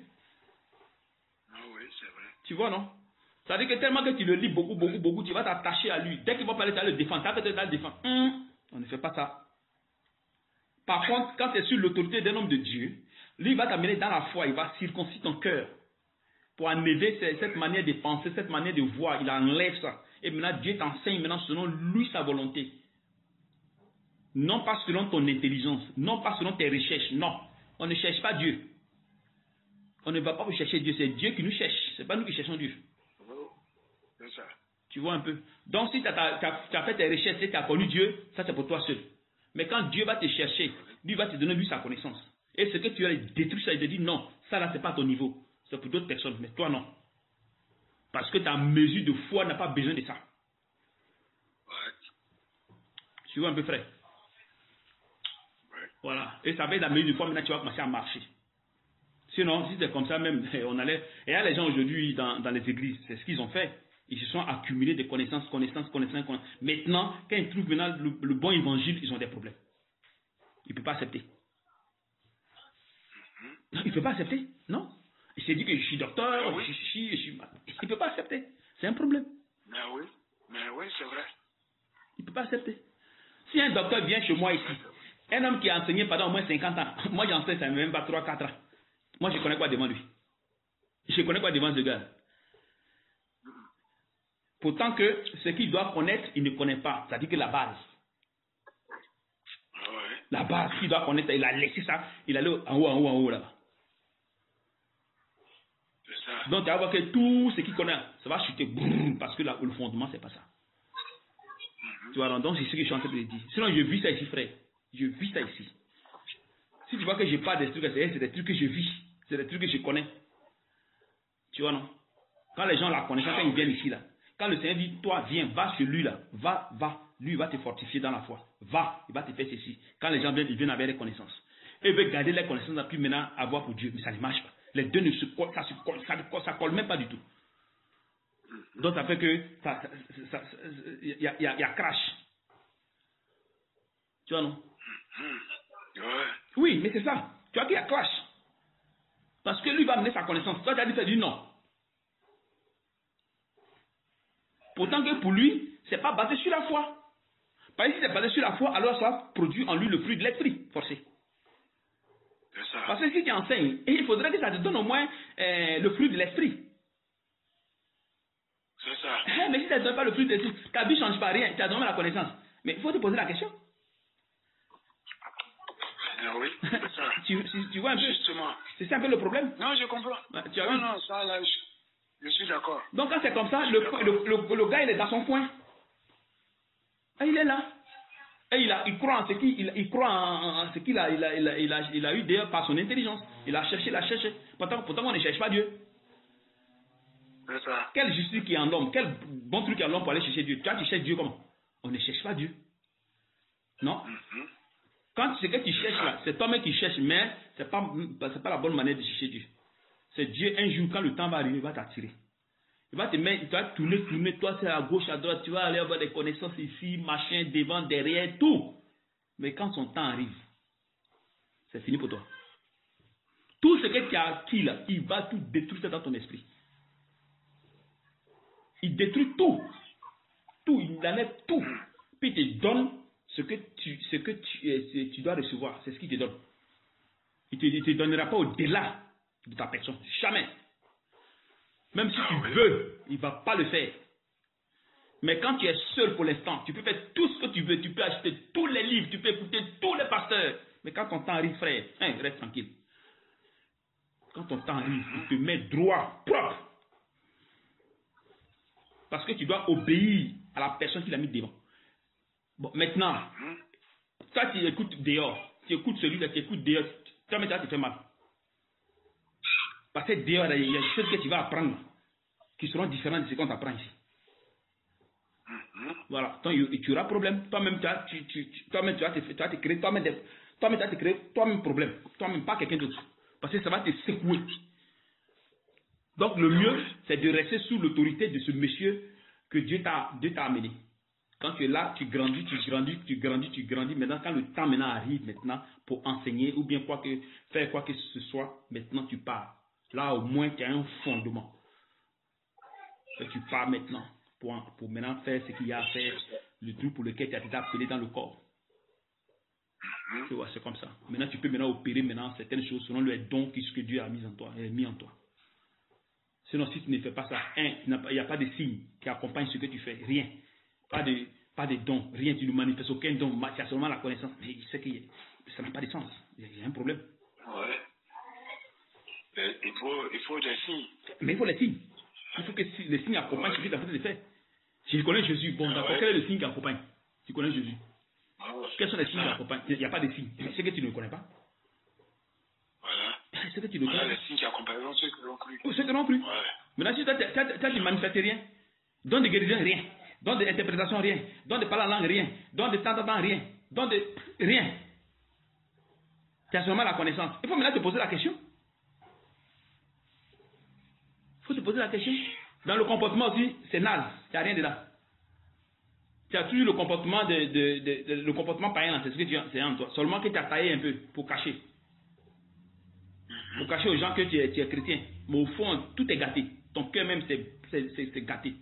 Ah oui, c'est vrai. Tu vois, non? Ça veut dire que tellement que tu le lis beaucoup, tu vas t'attacher à lui. Dès qu'il va parler, tu vas le défendre. Tu vas peut-être le défendre. On ne fait pas ça. Par contre, quand tu es sur l'autorité d'un homme de Dieu, lui, il va t'amener dans la foi, il va circoncire ton cœur pour enlever cette manière de penser, cette manière de voir. Il enlève ça. Et maintenant, Dieu t'enseigne maintenant selon lui sa volonté. Non pas selon ton intelligence, non pas selon tes recherches, non. On ne cherche pas Dieu. On ne va pas chercher Dieu, c'est Dieu qui nous cherche. Ce n'est pas nous qui cherchons Dieu. C'est ça. Tu vois un peu. Donc si tu as fait tes recherches et tu as connu Dieu, ça c'est pour toi seul. Mais quand Dieu va te chercher, lui va te donner lui sa connaissance. Et ce que tu as détruit, ça, il te dit non, ça là c'est pas à ton niveau. C'est pour d'autres personnes, mais toi non. Parce que ta mesure de foi n'a pas besoin de ça. Ouais. Tu vois un peu, frère? Ouais. Voilà. Et ça va être la mesure de foi, maintenant tu vas commencer à marcher. Sinon, si c'est comme ça même, on allait... Et il y a les gens aujourd'hui dans les églises, c'est ce qu'ils ont fait. Ils se sont accumulés des connaissances. Maintenant, quand ils trouvent maintenant le bon évangile, ils ont des problèmes. Ils ne peuvent pas accepter. Non, il ne peut pas accepter, non. Il s'est dit que je suis docteur, je suis... Il ne peut pas accepter. C'est un problème. Mais oui, c'est vrai. Il ne peut pas accepter. Si un docteur vient chez moi ici, un homme qui a enseigné pendant au moins 50 ans, moi j'enseigne, ça ne même pas 3-4 ans. Moi je connais quoi devant lui? Je connais quoi devant ce gars? Pourtant que ce qu'il doit connaître, il ne connaît pas. C'est-à-dire que la base. Ouais. La base qu'il doit connaître, il a laissé ça, il allait en haut là-bas. C'est ça. Donc tu vas voir que tout ce qu'il connaît, ça va chuter, parce que là, le fondement, c'est pas ça. Tu vois, donc c'est ce que je suis en train de dire. Sinon, je vis ça ici, frère. Je vis ça ici. Si tu vois que je parle des trucs, c'est des trucs que je vis. C'est des trucs que je connais. Tu vois, non? Quand les gens la connaissent, quand ils viennent ici, là, quand le Seigneur dit, toi, viens, va sur lui, là, va, lui, il va te fortifier dans la foi. Va, il va te faire ceci. Quand les gens viennent, ils viennent avec les connaissances. Et ils veulent garder les connaissances, puis maintenant avoir pour Dieu. Mais ça ne marche pas. Les deux ne se collent, ça colle même pas du tout. Donc ça fait que, il y a crash. Tu vois, non? Ouais. Oui, mais c'est ça. Tu vois qu'il y a clash. Parce que lui va amener sa connaissance. Toi, tu as dit non. Pourtant que pour lui, ce n'est pas basé sur la foi. Parce que si c'est basé sur la foi, alors ça produit en lui le fruit de l'esprit, forcé. C'est ça. Parce que si tu enseignes, et il faudrait que ça te donne au moins le fruit de l'esprit. C'est ça. Mais si ça ne te donne pas le fruit de l'esprit, ta vie ne change pas rien, tu as donné la connaissance. Mais il faut te poser la question. Oui, c'est ça. tu vois un peu? Justement. C'est ça un peu le problème. Non, je comprends. Non, ça là, je suis d'accord. Donc quand c'est comme ça, le gars il est dans son coin. Et il est là. Et il croit en ce qu'il a eu d'ailleurs par son intelligence. Il a cherché. Pourtant on ne cherche pas Dieu. C'est ça. Quelle justice qui est en l'homme? Quel bon truc il y a en l'homme pour aller chercher Dieu? Toi tu cherches Dieu comment? On ne cherche pas Dieu. Non? Quand ce que tu cherches là, c'est toi-même qui cherches, mais ce n'est pas la bonne manière de chercher Dieu. C'est Dieu, un jour, quand le temps va arriver, il va t'attirer. Il va te mettre, tu vas tourner, toi c'est à gauche, à droite, tu vas aller avoir des connaissances ici, machin, devant, derrière, tout. Mais quand son temps arrive, c'est fini pour toi. Tout ce que tu as acquis là, il va tout détruire dans ton esprit. Il détruit tout. Tout, il enlève tout. Puis il te donne ce que tu dois recevoir. C'est ce qu'il te donne. Il ne te donnera pas au-delà de ta personne. Jamais. Même si tu veux, il ne va pas le faire. Mais quand tu es seul pour l'instant, tu peux faire tout ce que tu veux. Tu peux acheter tous les livres, tu peux écouter tous les pasteurs. Mais quand ton temps arrive, frère, reste tranquille. Quand ton temps arrive, il te met droit, propre. Parce que tu dois obéir à la personne qui l'a mis devant. Bon, maintenant, toi tu écoutes dehors. Tu écoutes celui-là, tu écoutes dehors. Toi, maintenant, tu te fais mal. Parce que dehors, il y a des choses que tu vas apprendre qui seront différentes de ce qu'on t'apprend ici. Voilà. Donc, tu auras problème. Toi-même, tu vas te créer toi-même problème. Toi-même, pas quelqu'un d'autre. Parce que ça va te secouer. Donc, le mieux, c'est de rester sous l'autorité de ce monsieur que Dieu t'a amené. Quand tu es là, tu grandis. Maintenant, quand le temps maintenant arrive maintenant pour enseigner ou bien faire quoi que ce soit, maintenant tu pars. Là, au moins, tu as un fondement. Et tu pars maintenant pour maintenant faire ce qu'il y a à faire, le truc pour lequel tu as été appelé dans le corps. Tu vois, c'est comme ça. Maintenant, tu peux maintenant opérer certaines choses selon le don que Dieu a mis en toi. Sinon, si tu ne fais pas ça, il n'y a pas de signe qui accompagne ce que tu fais. Rien. Pas de dons. Rien. Tu ne manifestes aucun don. Tu as seulement la connaissance. Mais c'est que ça n'a pas de sens. Il y a un problème. Ouais. Il faut des signes. Mais il faut les signes. Il faut que les signes accompagnent ce que tu es en train de faire. Si je connais Jésus, bon, d'accord, quel est le signe qui accompagne? Tu connais Jésus. Quels sont les signes qui accompagnent? Il n'y a pas de signes. C'est que tu ne connais pas. Voilà. C'est que tu ne connais pas. Les signes qui accompagneront ceux qui l'ont cru. Ceux qui l'ont cru. Ouais. Maintenant, si tu ne manifestes rien, don de guérison, rien. Don d'interprétation, rien. Don de parler en langue, rien. Don de temps, rien. Don de rien. Tu as seulement la connaissance. Il faut maintenant te poser la question. Il faut te poser la question. Dans le comportement aussi, c'est naze. Il n'y a rien dedans. Tu as toujours le comportement le comportement païen, c'est ce que c'est en toi. Seulement que tu as taillé un peu pour cacher. Pour cacher aux gens que tu es chrétien. Mais au fond, tout est gâté. Ton cœur même, c'est gâté.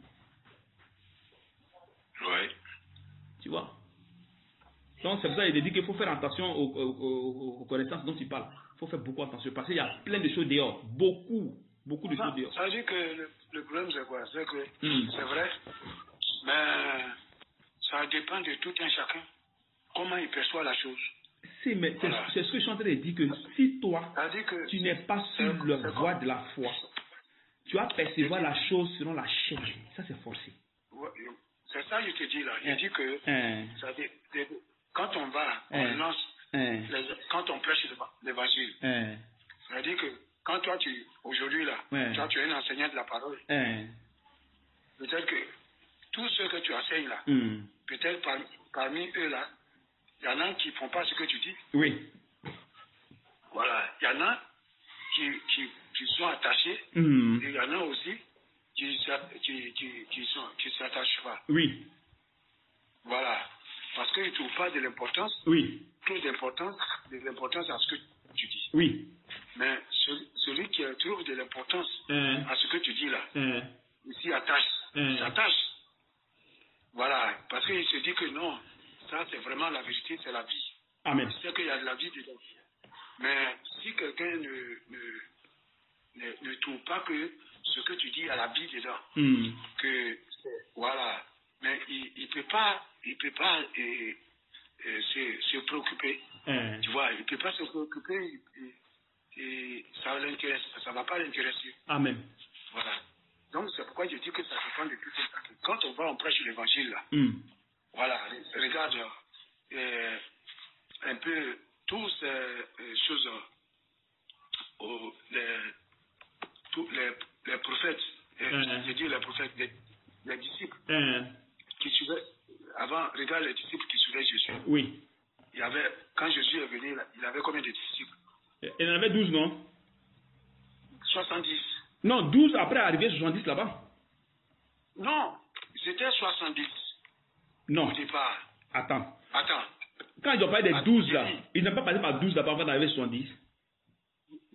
Oui. Tu vois? Donc, c'est pour ça qu'il dit qu'il faut faire attention aux connaissances dont tu parles. Il faut faire beaucoup attention. Parce qu'il y a plein de choses dehors. Beaucoup de choses dehors. Ça veut dire que le problème, c'est quoi? C'est que c'est vrai, mais ça dépend de tout un chacun. Comment il perçoit la chose. C'est ce que je suis en train de dire, que si toi, tu n'es pas sur la voie de la foi, tu vas percevoir la chose selon la chair. Ça, c'est forcé. C'est ça que je te dis là. Je dis que quand on va, on lance, quand on prêche l'évangile, ça veut dire que quand toi, aujourd'hui là, toi, tu es un enseignant de la parole, peut-être que tous ceux que tu enseignes là, peut-être parmi eux là, il y en a qui ne font pas ce que tu dis. Oui. Voilà. Il y en a qui sont attachés. Et il y en a aussi qui ne s'attachent pas. Oui. Voilà. Parce qu'ils ne trouvent pas de l'importance. Oui. Trop d'importance à ce que tu dis. Oui. Mais celui qui trouve de l'importance à ce que tu dis là, il s'y attache. Il s'attache. Voilà. Parce qu'il se dit que non. Ça, c'est vraiment la vérité, c'est la vie. Amen. C'est qu'il y a de la vie dedans. Mais si quelqu'un ne trouve pas que ce que tu dis a la vie dedans, que voilà, mais il ne peut pas se préoccuper. Tu vois, il ne peut pas se préoccuper et ça l'intéresse, ça ne va pas l'intéresser. Amen. Voilà. Donc c'est pourquoi je dis que ça dépend de tout ça. Quand on prêche l'évangile là, voilà, regarde un peu toutes ces choses, les prophètes, je dis les prophètes, les disciples qui suivaient, avant, regarde les disciples qui suivaient Jésus. Oui. Quand Jésus est venu, il avait combien de disciples? Il en avait 12, non? 70. Non, 12 après arriver 70 là-bas. Non, c'était 70. Non. Au départ. Attends. Quand ils ont parlé des 12 là, il n'a pas passé par 12 là avant d'arriver 70.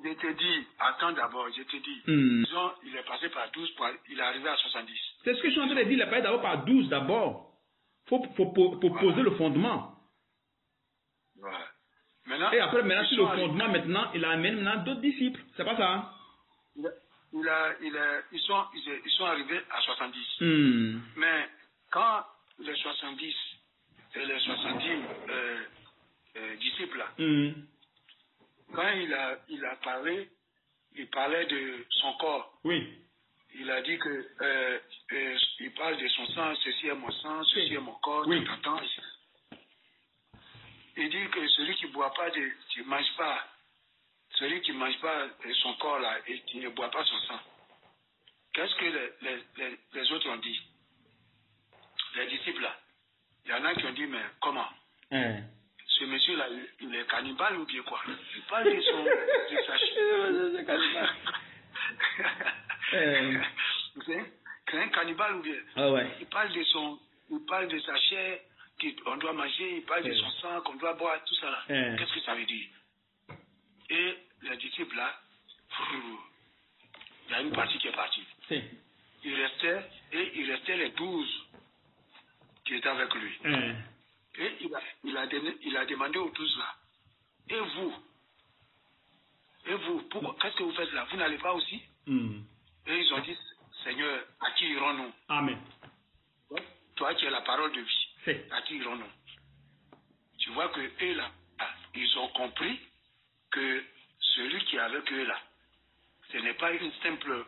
Je te dis, attends d'abord, je te dis. Disons, il est passé par 12, il est arrivé à 70. C'est ce que je suis en train de dire, il est passé d'abord par 12 d'abord. Faut poser le fondement. Voilà. Maintenant, et après, sur le fondement, maintenant, il amène maintenant d'autres disciples. C'est pas ça, hein? Ils sont arrivés à 70. Mais quand les 70 et les 70 disciples, quand il a parlé, il parlait de son corps. Oui. Il a dit que il parle de son sang, ceci est mon sang, ceci est mon corps, oui. Il dit que celui qui ne boit pas, qui mange pas, celui qui ne mange pas son corps là et qui ne boit pas son sang. Qu'est-ce que les autres ont dit? Les disciples là. Il y en a qui ont dit, mais comment? Ce monsieur-là, il est cannibale ou bien quoi? Il parle de sa chair. C'est un cannibale ou bien? Il parle de sa chair qu'on doit manger, il parle de son sang qu'on doit boire, tout ça là. Qu'est-ce que ça veut dire? Et les disciples là, il y a une partie qui est partie. Il restait les 12 qui étaient avec lui. Et il a demandé aux 12 là, et vous, pourquoi, qu'est-ce que vous faites là? Vous n'allez pas aussi? Et ils ont dit, Seigneur, à qui irons-nous? Amen. Toi qui as la parole de vie, à qui irons-nous? Tu vois que eux là, ils ont compris que celui qui est avec eux là, ce n'est pas un simple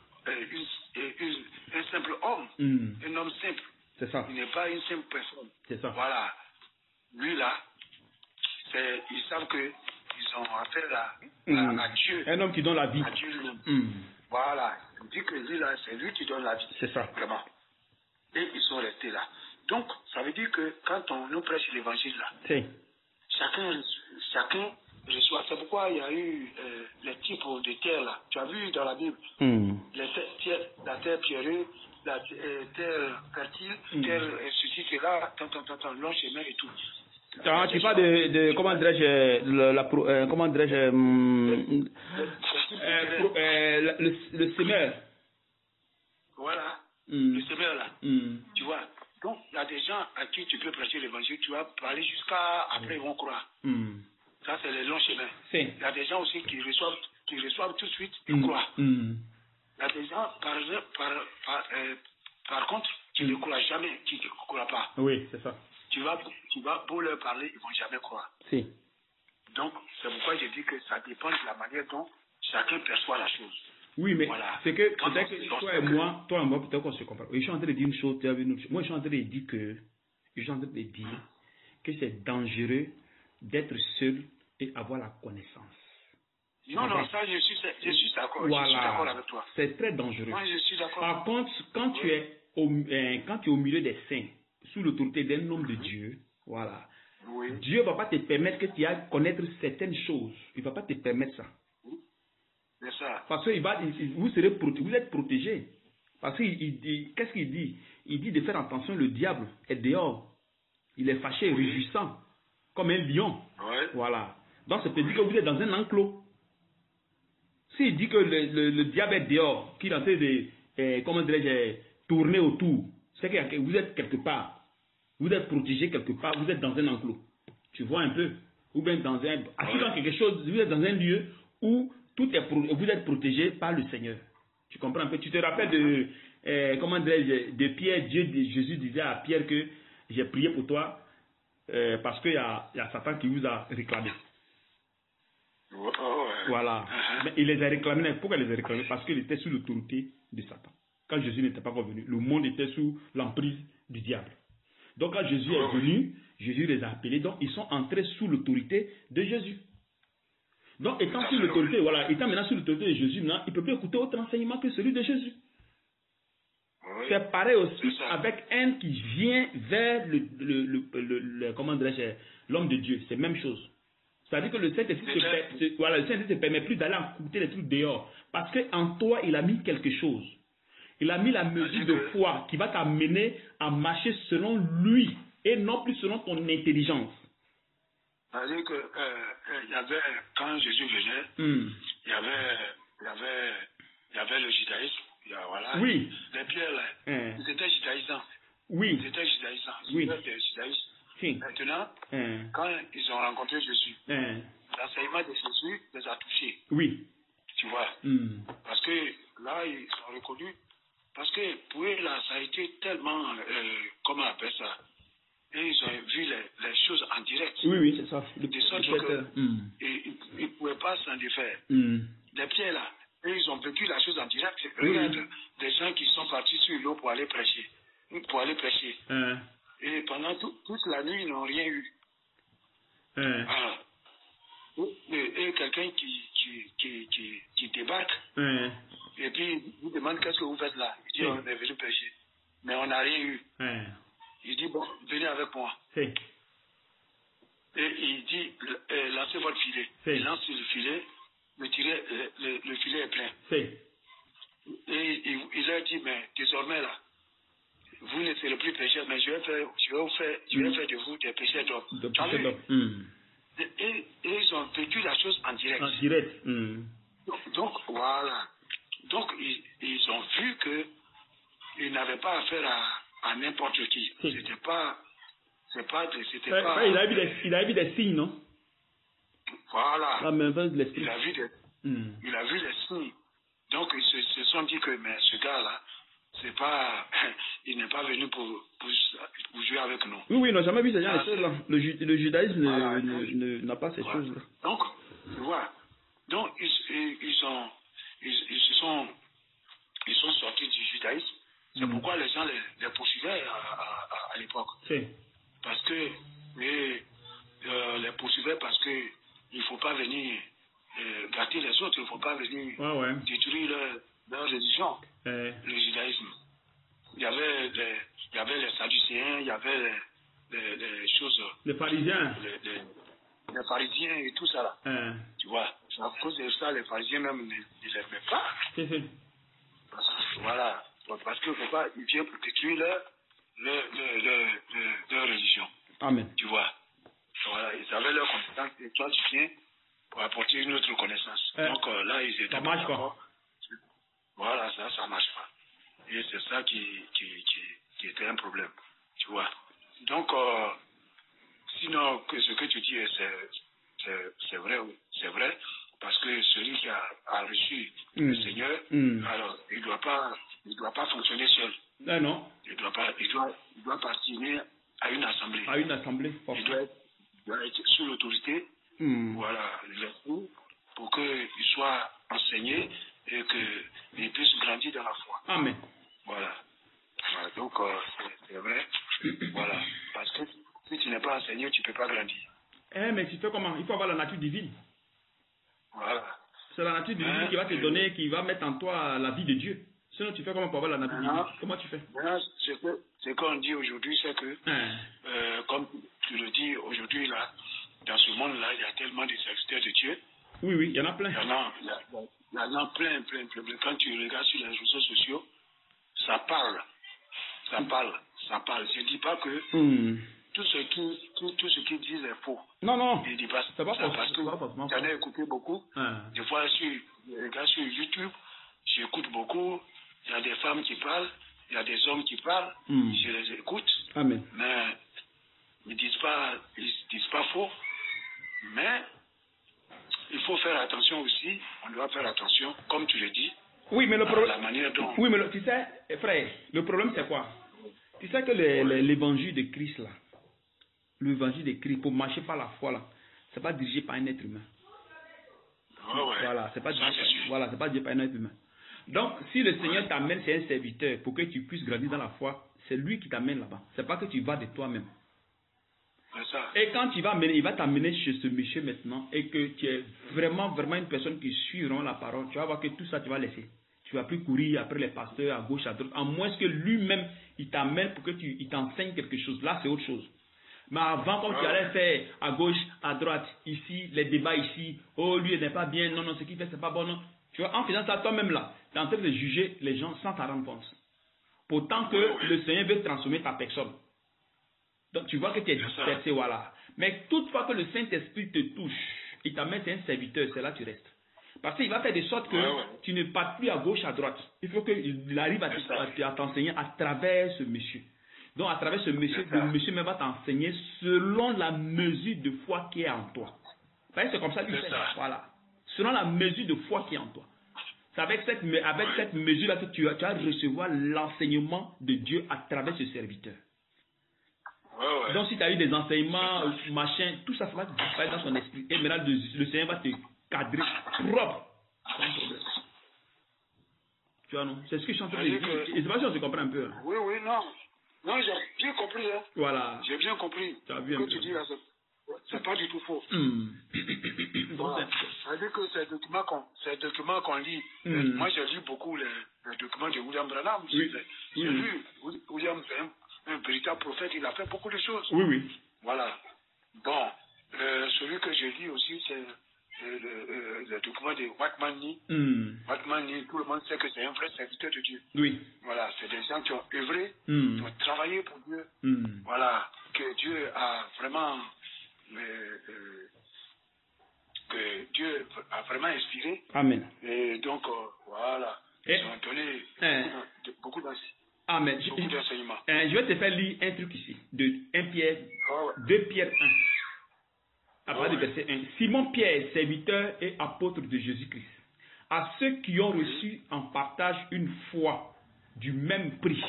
homme, un homme simple. C'est ça. Il n'est pas une simple personne. C'est ça. Voilà. Lui là, ils savent qu'ils ont affaire à Dieu. Un homme qui donne la vie. À Dieu lui-même. Voilà. Il dit que lui là, c'est lui qui donne la vie. C'est ça. Vraiment. Et ils sont restés là. Donc, ça veut dire que quand on nous prêche l'évangile là, chacun reçoit. C'est pourquoi il y a eu les types de terre là. Tu as vu dans la Bible, la terre pierreuse, la terre fertile, terre ceci, cela, long chemin et tout. Tu parles de comment dirais-je, comment dirais-je, le semeur. Voilà, le semeur là. Tu vois. Donc, il y a des gens à qui tu peux prêcher l'évangile, tu vas parler jusqu'à après ils vont croire. Ça, c'est le long chemin. Il y a des gens aussi qui reçoivent tout de suite, ils croient. Il y a des gens, par contre, qui ne croient jamais, qui ne croient pas. Oui, c'est ça. Tu vas pour leur parler, ils ne vont jamais croire. Donc, c'est pourquoi je dis que ça dépend de la manière dont chacun perçoit la chose. Oui, mais voilà. C'est que peut-être que toi et moi, peut-être qu'on se comprend. Je suis en train de dire une chose, moi je suis en train de dire que c'est dangereux d'être seul et avoir la connaissance. Non, ça je suis d'accord. Voilà. Je suis d'accord avec toi. C'est très dangereux. Moi, je suis d'accord. Par contre, quand tu es au milieu des saints, sous l'autorité d'un homme de Dieu, voilà. Dieu ne va pas te permettre que tu ailles connaître certaines choses. Il ne va pas te permettre ça. C'est ça. Parce que vous êtes protégé. Parce qu'il qu'est-ce qu'il dit? Il dit de faire attention, le diable est dehors. Il est fâché, réjouissant, comme un lion. Voilà. Donc, ça peut dire que vous êtes dans un enclos. S'il dit que le diable est dehors, qu'il est en train de, comment dirais-je, tourner autour, c'est que vous êtes quelque part. Vous êtes protégé quelque part, vous êtes dans un enclos. Tu vois un peu? Ou bien dans quelque chose, vous êtes dans un lieu où vous êtes protégé par le Seigneur. Tu comprends un peu? Tu te rappelles de Pierre, Jésus disait à Pierre que j'ai prié pour toi parce qu'il y a Satan qui vous a réclamé. Voilà. Mais il les a réclamés. Pourquoi il les a réclamés? Parce qu'il était sous l'autorité de Satan. Quand Jésus n'était pas revenu, le monde était sous l'emprise du diable. Donc quand Jésus est venu, Jésus les a appelés. Donc ils sont entrés sous l'autorité de Jésus. Donc étant sous l'autorité, étant maintenant sous l'autorité de Jésus, maintenant, il ne peut plus écouter autre enseignement que celui de Jésus. C'est pareil aussi avec un qui vient vers comment dirais-je, l'homme de Dieu. C'est la même chose. C'est-à-dire que le Saint-Esprit ne permet plus d'aller écouter les trucs dehors. Parce qu'en toi, il a mis quelque chose. Il a mis la mesure de foi qui va t'amener à marcher selon lui et non plus selon ton intelligence. C'est-à-dire que il y avait, quand Jésus venait, il y avait le judaïsme. Les pierres là, ils étaient judaïsants. Oui. Ils étaient judaïsants. Oui. rencontré Jésus. L'enseignement de Jésus les a touchés. Oui. Tu vois. Parce que là, ils ont reconnu. Parce que pour eux, là, ça a été tellement, comment on appelle ça, et ils ont vu les choses en direct. Oui, c'est ça. De sorte qu'ils ne pouvaient pas s'en défaire. Les pieds là, et ils ont vécu la chose en direct. Regarde, des gens qui sont partis sur l'eau pour aller prêcher. Et pendant toute la nuit, ils n'ont rien eu. Alors, et quelqu'un qui débarque, et puis il vous demande qu'est-ce que vous faites là. Il dit, on est venu prêcher. Mais on n'a rien eu. Il dit, bon, venez avec moi. Et il dit, lancez votre filet. Il lance le filet, le filet est plein. Et il leur dit, mais désormais là, vous ne serez plus pécheurs, mais je vais faire de vous des pécheurs d'hommes. Et ils ont vécu la chose en direct. Donc, voilà. Donc, ils ont vu qu'ils n'avaient pas affaire à n'importe qui. Il a vu des signes, non? Voilà. La main de l'esprit. Il a vu les signes. Donc, ils se sont dit que, mais ce gars-là, c'est pas, il n'est pas venu pour jouer avec nous. Oui, il n'a jamais vu ces gens choses-là. Le judaïsme n'a pas ces choses-là. Donc, tu vois, donc ils sont sortis du judaïsme. C'est pourquoi les gens les poursuivaient à l'époque. Parce que les poursuivaient parce que il ne faut pas venir gâter les autres, il ne faut pas venir détruire leur religion, le judaïsme. Il y avait les sadducéens, il y avait les choses. Les pharisiens. Les pharisiens et tout ça là. Tu vois, à cause de ça, les pharisiens même ne les aimaient pas. Voilà. Parce qu'il ne faut pas, ils viennent pour détruire leur religion. Amen. Tu vois. Voilà, ils avaient leur compétence et toi tu viens pour apporter une autre connaissance. Donc là, ils étaient pas d'accord. Voilà, ça marche pas. Et c'est ça qui était un problème. Tu vois. Donc, sinon, ce que tu dis, c'est vrai, c'est vrai. Parce que celui qui a reçu le Seigneur, alors il doit pas fonctionner seul. Non. Il doit appartenir à une assemblée. Il doit être sous l'autorité. Voilà, pour qu'il soit enseigné et qu'il puisse grandir dans la foi. Amen. Voilà. Donc c'est vrai. Voilà. Parce que si tu n'es pas enseigné, tu ne peux pas grandir. Mais tu fais comment? Il faut avoir la nature divine. Voilà. C'est la nature divine qui va te donner, qui va mettre en toi la vie de Dieu. Sinon, tu fais comment pour avoir la nature divine? Comment tu fais? Ce qu'on dit aujourd'hui, c'est que, comme tu le dis aujourd'hui, là, dans ce monde-là, il y a tellement de serviteurs de Dieu. Oui, il y en a plein. Il y en a plein. Quand tu regardes sur les réseaux sociaux, ça parle. Je ne dis pas que tout ce qu'ils disent est faux. Non. Je ne dis pas ça parce que j'en ai écouté beaucoup. Des fois, je regarde sur YouTube, j'écoute beaucoup. Il y a des femmes qui parlent, il y a des hommes qui parlent, je les écoute. Amen. Mais ils disent pas faux. Mais il faut faire attention aussi. On doit faire attention, comme tu le dis. Oui, mais le problème. La manière dont. Oui, mais tu sais, frère, le problème c'est quoi? Tu sais que l'évangile de Christ là, l'évangile de Christ pour marcher par la foi là, c'est pas dirigé par un être humain. Voilà, c'est pas dirigé par un être humain. Donc, si le Seigneur t'amène, c'est un serviteur pour que tu puisses grandir dans la foi, c'est lui qui t'amène là-bas. C'est pas que tu vas de toi-même. Et quand tu vas amener, il va t'amener chez ce monsieur maintenant et que tu es vraiment une personne qui suivra la parole, tu vas voir que tout ça tu vas laisser. Tu vas plus courir après les pasteurs à gauche, à droite, à moins que lui-même il t'amène pour que il t'enseigne quelque chose. Là, c'est autre chose. Mais avant, comme tu allais faire à gauche, à droite, ici, les débats ici, oh lui il n'est pas bien, non, ce qu'il fait c'est pas bon, non. Tu vois, en faisant ça toi-même là, tu es en train de juger les gens sans t'en rendre compte. Pourtant que le Seigneur veut transformer ta personne. Donc tu vois que tu es dispersé, voilà. Mais toutefois que le Saint-Esprit te touche, il t'amène un serviteur, c'est là que tu restes. Parce qu'il va faire de sorte que tu ne partes plus à gauche, à droite. Il faut qu'il arrive à t'enseigner à travers ce monsieur. Donc, à travers ce monsieur, le monsieur même va t'enseigner selon la mesure de foi qui est en toi. C'est comme ça qu'il fait. Voilà. Selon la mesure de foi qui est en toi. C'est avec cette mesure-là que tu vas recevoir l'enseignement de Dieu à travers ce serviteur. Donc, si tu as eu des enseignements, machin, tout ça va disparaître dans ton esprit. Et maintenant, le Seigneur va te cadrer propre. Sans problème. Tu vois, non? C'est ce que je suis en train de dire. Et c'est pas sûr que tu comprends un peu. Hein. Oui, non. Non, j'ai bien compris. Hein. Voilà. J'ai bien compris. Tu as vu ce que tu dis là, c'est pas du tout faux. Voilà. C'est-à-dire que ces documents qu'on lit, moi j'ai lu beaucoup les documents de William Branham. J'ai lu William, un véritable prophète, il a fait beaucoup de choses. Oui. Voilà. Bon, celui que j'ai lu aussi, c'est le document de Watman Nee. Watman Nee, tout le monde sait que c'est un vrai serviteur de Dieu. Oui. Voilà, c'est des gens qui ont œuvré, qui ont travaillé pour Dieu. Voilà, que Dieu a vraiment inspiré. Amen. Et donc, voilà, ils ont donné beaucoup d'enseignements. Je vais te faire lire un truc ici, de 2 Pierre 1. À partir du verset 1. Simon Pierre, serviteur et apôtre de Jésus-Christ, à ceux qui ont reçu en partage une foi du même prix.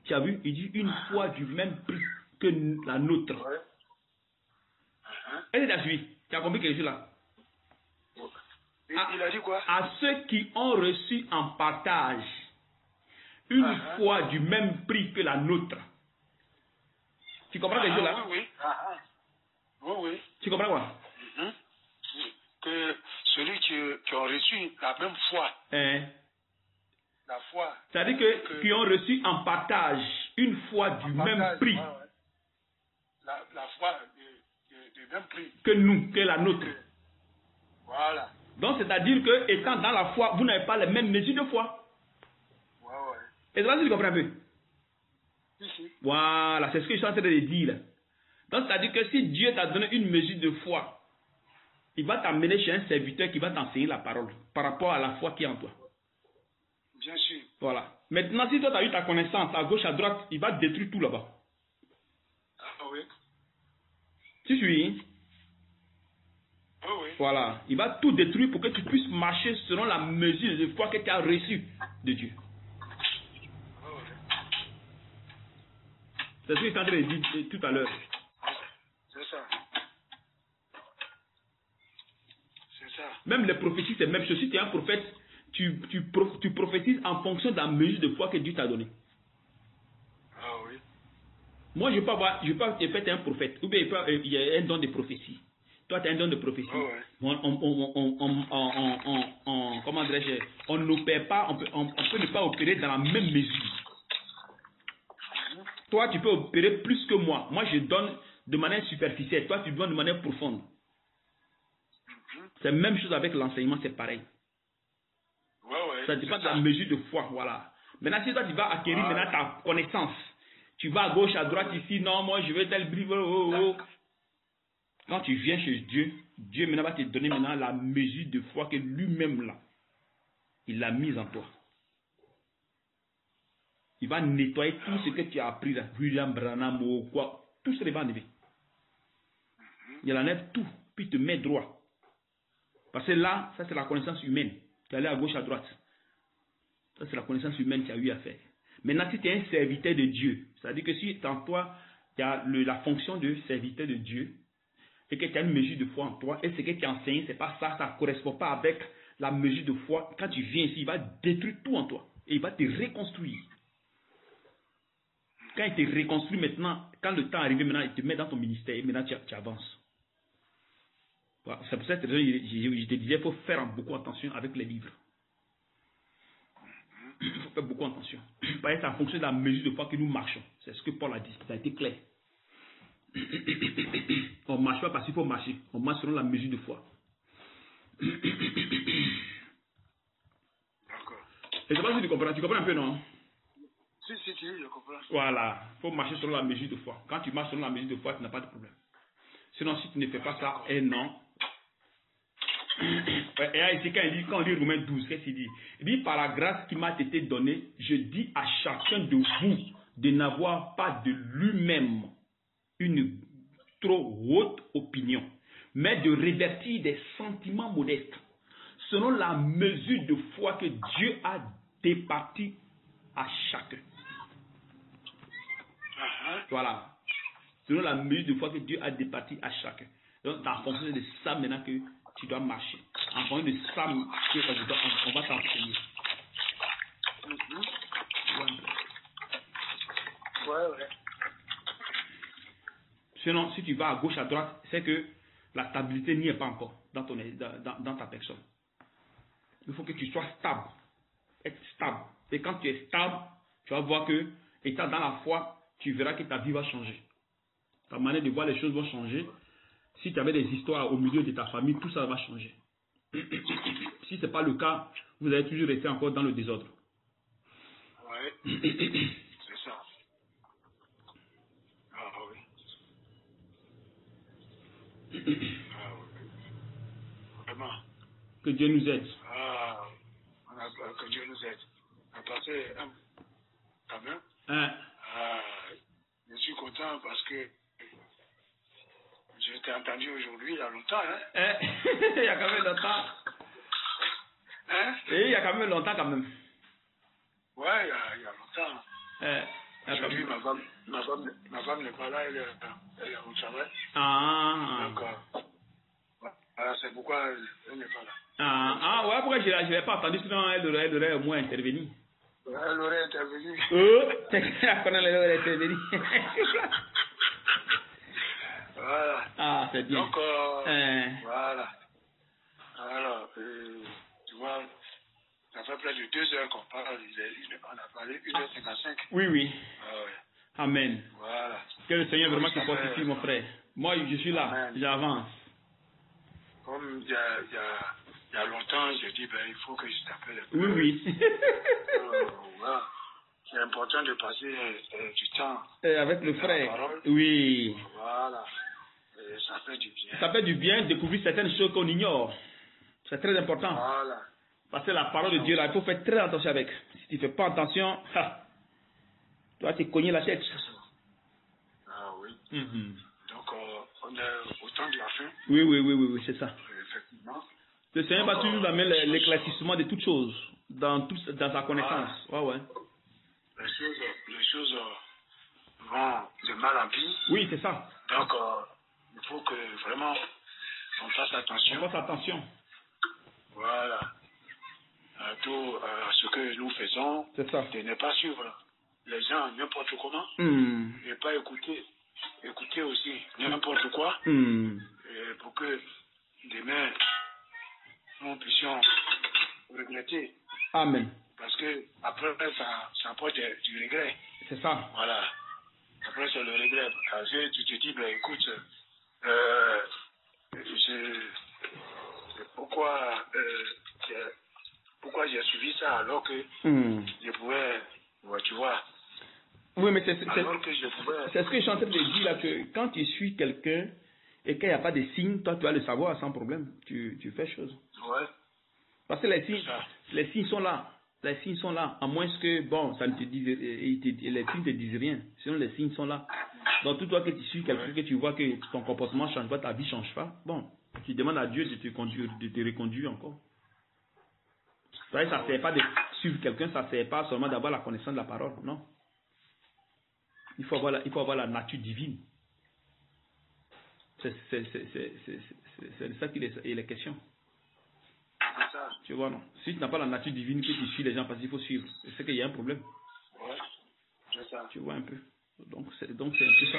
Tu as vu? Il dit une foi du même prix que la nôtre. Elle est suivi. Tu as compris quelque chose là? Il a dit quoi? À ceux qui ont reçu en partage une foi du même prix que la nôtre. Tu comprends quelque chose là? Oui. Tu comprends quoi? Que celui qui ont reçu la même foi. La foi. C'est-à-dire que qui ont reçu en partage une foi du même prix. La foi du même prix. Que la nôtre. Voilà. Donc c'est-à-dire que étant dans la foi, vous n'avez pas les mêmes mesures de foi. Et c'est là que tu comprends un peu. Voilà, c'est ce que je suis en train de dire là. Donc c'est-à-dire que si Dieu t'a donné une mesure de foi, il va t'amener chez un serviteur qui va t'enseigner la parole par rapport à la foi qui est en toi. Bien sûr. Voilà. Maintenant, si toi tu as eu ta connaissance à gauche, à droite, il va détruire tout là-bas. Oui. Tu suis? Oui. Voilà. Il va tout détruire pour que tu puisses marcher selon la mesure de foi que tu as reçue de Dieu. C'est ce que je suis en train de dire tout à l'heure. C'est ça. Même les prophéties, c'est même chose. Si tu es un prophète, tu prophétises en fonction de la mesure de foi que Dieu t'a donnée. Oui. Moi, je peux être un prophète, ou bien il y a un don de prophétie. Toi, tu as un don de prophétie. Comment dirais-je, on n'opère pas, on peut ne pas opérer dans la même mesure. Toi, tu peux opérer plus que moi. Moi, je donne de manière superficielle. Toi, tu donnes de manière profonde. C'est la même chose avec l'enseignement, c'est pareil. Ça dépend de la mesure de foi, voilà. Maintenant, si toi, tu vas acquérir maintenant ta connaissance, tu vas à gauche, à droite, ici, non, moi, je veux tel livre, Quand tu viens chez Dieu, Dieu maintenant va te donner maintenant la mesure de foi que lui-même là, il l'a mise en toi. Il va nettoyer tout ce que tu as appris là, William Branham ou quoi, tout ça il va enlever. Il enlève tout, puis il te met droit. Parce que là, ça c'est la connaissance humaine. Tu es allé à gauche, à droite. Ça c'est la connaissance humaine que tu as eu à faire. Maintenant, si tu es un serviteur de Dieu, c'est-à-dire que si en toi, il y a la fonction de serviteur de Dieu, et que tu as une mesure de foi en toi, et ce que tu enseignes, c'est pas ça, ça ne correspond pas avec la mesure de foi. Quand tu viens ici, il va détruire tout en toi, et il va te reconstruire. Quand il te reconstruit maintenant, quand le temps est arrivé, maintenant, il te met dans ton ministère, et maintenant tu avances. Voilà. C'est pour cette raison que je te disais, il faut faire beaucoup attention avec les livres. Il faut faire beaucoup attention. Parce que c'est en fonction de la mesure de foi que nous marchons. C'est ce que Paul a dit, ça a été clair. On ne marche pas parce qu'il faut marcher. On marche selon la mesure de foi. D'accord. Et je ne sais pas si tu comprends. Tu comprends un peu, non? Si, je comprends. Voilà. Il faut marcher selon la mesure de foi. Quand tu marches selon la mesure de foi, tu n'as pas de problème. Sinon, si tu ne fais pas ça, et non. Et là, ici, quand on lit Romains 12, qu'est-ce qu'il dit? Il dit, par la grâce qui m'a été donnée, je dis à chacun de vous de n'avoir pas de lui-même une trop haute opinion, mais de révertir des sentiments modestes, selon la mesure de foi que Dieu a départie à chacun. Voilà. Selon la mesure de foi que Dieu a départie à chacun. Donc, c'est en fonction de ça maintenant que tu dois marcher. En fonction de ça que on va t'enseigner. Ouais. Sinon, si tu vas à gauche, à droite, c'est que la stabilité n'y est pas encore dans ta personne. Il faut que tu sois stable. Être stable. Et quand tu es stable, tu vas voir que, étant dans la foi, tu verras que ta vie va changer. Ta manière de voir les choses va changer. Si tu avais des histoires au milieu de ta famille, tout ça va changer. Si ce n'est pas le cas, vous allez toujours rester encore dans le désordre. Ouais. C'est ça. Ah oui. Vraiment. Que Dieu nous aide. Que Dieu nous aide. On a passé quand même. Je suis content parce que je t'ai entendu aujourd'hui il y a longtemps. Il y a quand même longtemps. Et il y a quand même longtemps quand même. Ouais, il y a longtemps. Aujourd'hui, ma femme n'est pas là, elle est au travail. Donc, voilà, c'est pourquoi elle n'est pas là. Ouais, pourquoi je ne l'ai pas entendu, sinon elle aurait au moins intervenu. Elle aurait intervenu. Elle aurait intervenu. Voilà. C'est bien. Donc, voilà. Alors, tu vois, ça fait près de 2 heures qu'on parle. On a parlé 1h55. Oui. Ouais. Amen. Voilà. Que le Seigneur vraiment te fortifie, mon frère. Moi, je suis là. J'avance. Comme il y a longtemps, j'ai dit, il faut que je t'appelle. Oui. Voilà. C'est important de passer du temps avec le frère. Oui. Voilà. Et ça fait du bien. Ça fait du bien de découvrir certaines choses qu'on ignore. C'est très important. Voilà. Parce que la parole de Dieu, là, il faut faire très attention avec. Si tu ne fais pas attention, tu vas te cogner la tête. Ah oui. Donc, on est au temps de la fin. Oui, c'est ça. Effectivement. Le Seigneur va toujours nous amener l'éclaircissement de toutes choses, dans sa connaissance. Ouais. Les choses vont de mal en pire. Oui, c'est ça. Donc, il faut que vraiment on fasse attention. Voilà. À tout ce que nous faisons. C'est ça. De ne pas suivre les gens n'importe comment. Ne pas écouter aussi n'importe quoi. Et pour que demain, nous puissions regretter. Amen. Parce que après, ça apporte du regret. C'est ça. Voilà. Après, c'est le regret. Parce que tu te dis, écoute, pourquoi j'ai suivi ça alors que je pouvais, tu vois. Oui, mais c'est ce que je suis en train de dire là, que quand tu suis quelqu'un et qu'il n'y a pas de signes, toi tu vas le savoir sans problème. Tu fais chose. Ouais. Parce que les signes sont là. Les signes sont là, à moins que, ça ne te dise, les signes ne te disent rien. Sinon, les signes sont là. Donc, tout toi que tu suis quelqu'un, que tu vois que ton comportement ne change pas, ta vie ne change pas, tu demandes à Dieu de te reconduire encore. Ça ne sert pas de suivre quelqu'un, ça ne sert pas seulement d'avoir la connaissance de la parole, non. Il faut avoir la nature divine. C'est de ça qu'il est question. Tu vois, non. Si tu n'as pas la nature divine, que tu suis les gens parce qu'il faut suivre, c'est qu'il y a un problème. Ouais, c'est ça. Tu vois un peu. Donc c'est un peu ça.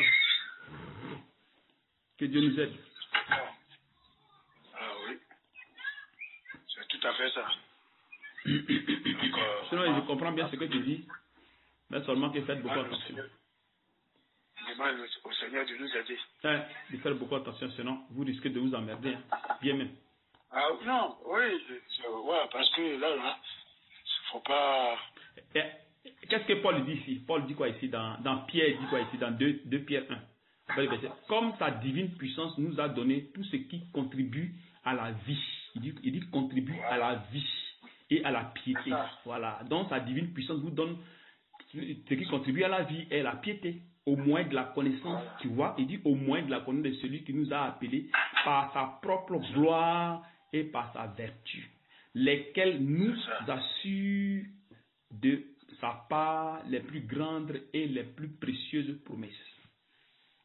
Que Dieu nous aide. Ah oui. C'est tout à fait ça. Donc, sinon, je comprends bien ce que tu dis, mais seulement que faites beaucoup attention. Demande au Seigneur de nous aider. De faire beaucoup attention, sinon vous risquez de vous emmerder. Bien même. Ah non, oui, parce que là, faut pas... Qu'est-ce que Paul dit ici? Paul dit quoi ici? Dans Pierre, dit quoi ici? Dans 2 Pierre 1. Comme sa divine puissance nous a donné tout ce qui contribue à la vie. Il dit contribue à la vie et à la piété. Voilà. Donc sa divine puissance vous donne Ce qui contribue à la vie est la piété, au moins de la connaissance, tu vois. Il dit au moins de la connaissance de celui qui nous a appelés par sa propre gloire et par sa vertu, lesquels nous assurent de sa part les plus grandes et les plus précieuses promesses,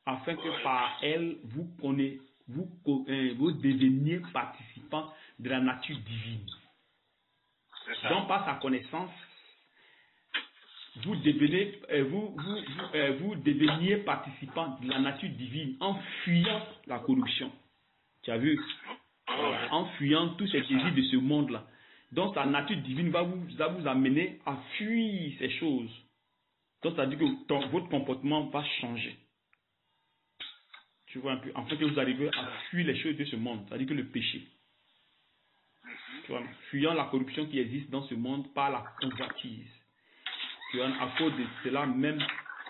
afin que par elles vous deveniez participants de la nature divine. Donc par sa connaissance, vous deveniez participants de la nature divine en fuyant la corruption. Tu as vu? Voilà, en fuyant tous ces désirs de ce monde-là. Donc sa nature divine va vous amener à fuir ces choses. Donc ça veut dire que votre comportement va changer. Tu vois un peu, afin que vous arrivez à fuir les choses de ce monde, c'est-à-dire que le péché. Tu vois, fuyant la corruption qui existe dans ce monde par la convoitise. Tu vois, à cause de cela même,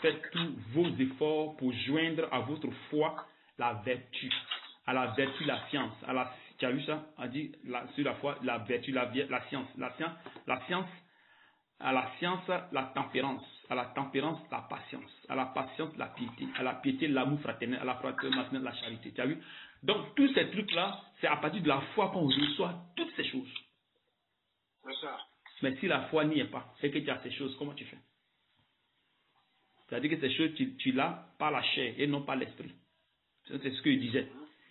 faites tous vos efforts pour joindre à votre foi la vertu. À la vertu, la science. Tu as vu ça? On dit sur la foi, la vertu, la science. La science, à la science, la tempérance. À la tempérance, la patience. À la patience, la piété. À la piété, l'amour fraternel. À la fraternité, la charité. Tu as vu? Donc, tous ces trucs-là, c'est à partir de la foi qu'on reçoit toutes ces choses. C'est ça. Mais si la foi n'y est pas, c'est que tu as ces choses, comment tu fais? C'est-à-dire que ces choses, tu l'as par la chair et non par l'esprit. C'est ce qu'il disait.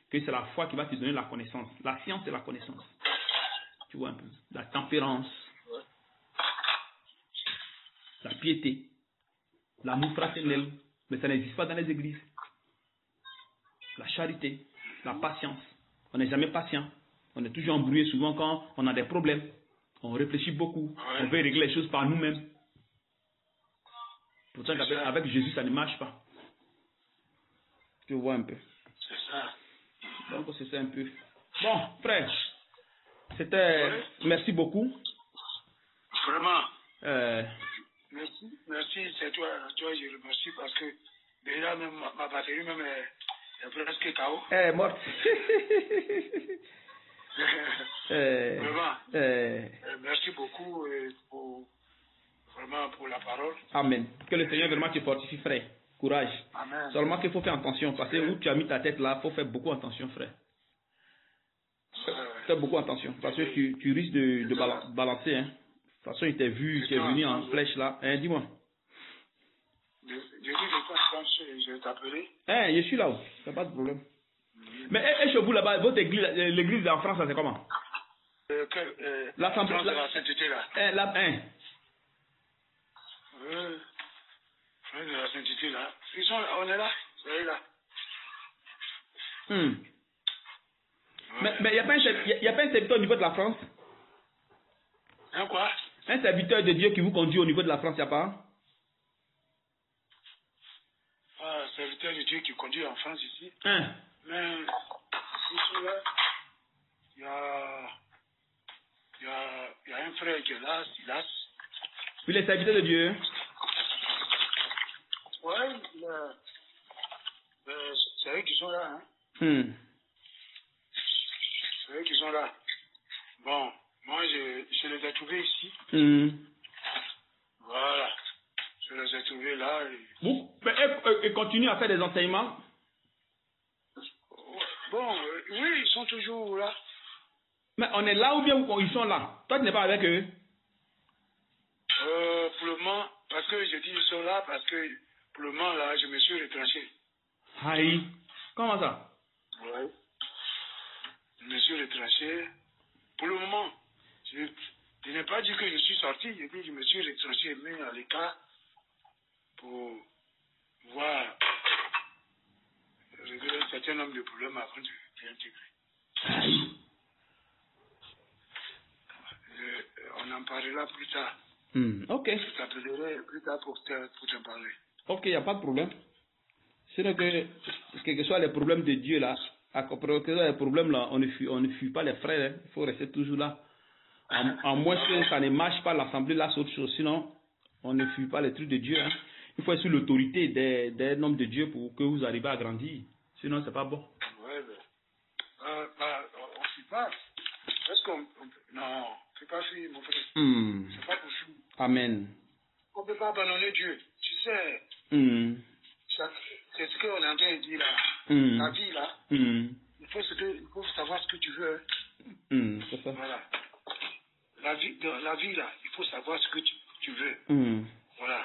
Que c'est la foi qui va te donner la connaissance. La science, c'est la connaissance. Tu vois un peu. La tempérance. La piété. L'amour fraternel. Mais ça n'existe pas dans les églises. La charité. La patience. On n'est jamais patient. On est toujours embrouillé souvent quand on a des problèmes. On réfléchit beaucoup. On veut régler les choses par nous-mêmes. Pourtant, avec Jésus, ça ne marche pas. Tu vois un peu. C'est ça. Donc, c'est ça un peu. Bon, frère, c'était... Merci beaucoup. Vraiment. Merci, c'est toi, je remercie parce que déjà, même ma batterie même est presque KO. Morte. Vraiment. Merci beaucoup vraiment pour la parole. Amen. Que le Seigneur vraiment te fortifie, frère. Courage. Amen. Seulement qu'il faut faire attention, parce que où tu as mis ta tête là, il faut faire beaucoup attention, frère. Fais beaucoup attention, parce que tu risques de balancer. Hein. De toute façon, il t'a vu, tu es venu en flèche là. Hein, dis-moi. Je dis que quand je vais t'appeler. Hein, je suis là-haut, il n'y a pas de problème. Mais chez vous là-bas, votre église, l'église en France, c'est comment? L'Assemblée de la sainteté là. De la sainteté là. On est là. C'est là. Mais il n'y a pas un serviteur au niveau de la France? Hein, quoi? Un serviteur de Dieu qui vous conduit au niveau de la France, il n'y a pas? Un serviteur de Dieu qui conduit en France ici. Mais ici là, il y a un frère qui est là, Silas. Oui, les serviteurs de Dieu. Oui, c'est eux qui sont là. Hein? C'est eux qui sont là. Bon, moi je les ai trouvés ici. Voilà. Je les ai trouvés là. Et continue à faire des enseignements? Bon, oui, ils sont toujours là. Mais on est là ou bien ils sont là? Toi, tu n'es pas avec eux? Pour le moment, parce que je dis ils sont là, parce que pour le moment, là, je me suis retranché. Aïe. Comment ça? Oui. Je me suis retranché. Pour le moment, je n'ai pas dit que je suis sorti, je dis que je me suis retranché, mis à l'écart pour voir régler un certain nombre de problèmes avant de l'intégrer. Aïe. On en parlera plus tard. Ok. Je t'appellerai plus tard pour t'en parler. Ok, il n'y a pas de problème. Sinon que, quels que soient les problèmes de Dieu là, quels que soient les problèmes là, on ne fuit pas les frères, hein. Il faut rester toujours là. À moins que ça ne marche pas, l'assemblée là, c'est autre chose. Sinon, on ne fuit pas les trucs de Dieu. Hein. Il faut être sous l'autorité des hommes de Dieu pour que vous arriviez à grandir. Sinon, c'est pas bon. Oui, mais on ne fuit pas. Est-ce qu'on... Non, c'est pas fuir, mon frère. C'est pas pour fuir. Amen. On ne peut pas abandonner Dieu. Tu sais, c'est ce qu'on est en train de dire là. La vie là, il faut savoir ce que tu veux. C'est ça. Voilà. La vie là, il faut savoir ce que tu veux. Voilà.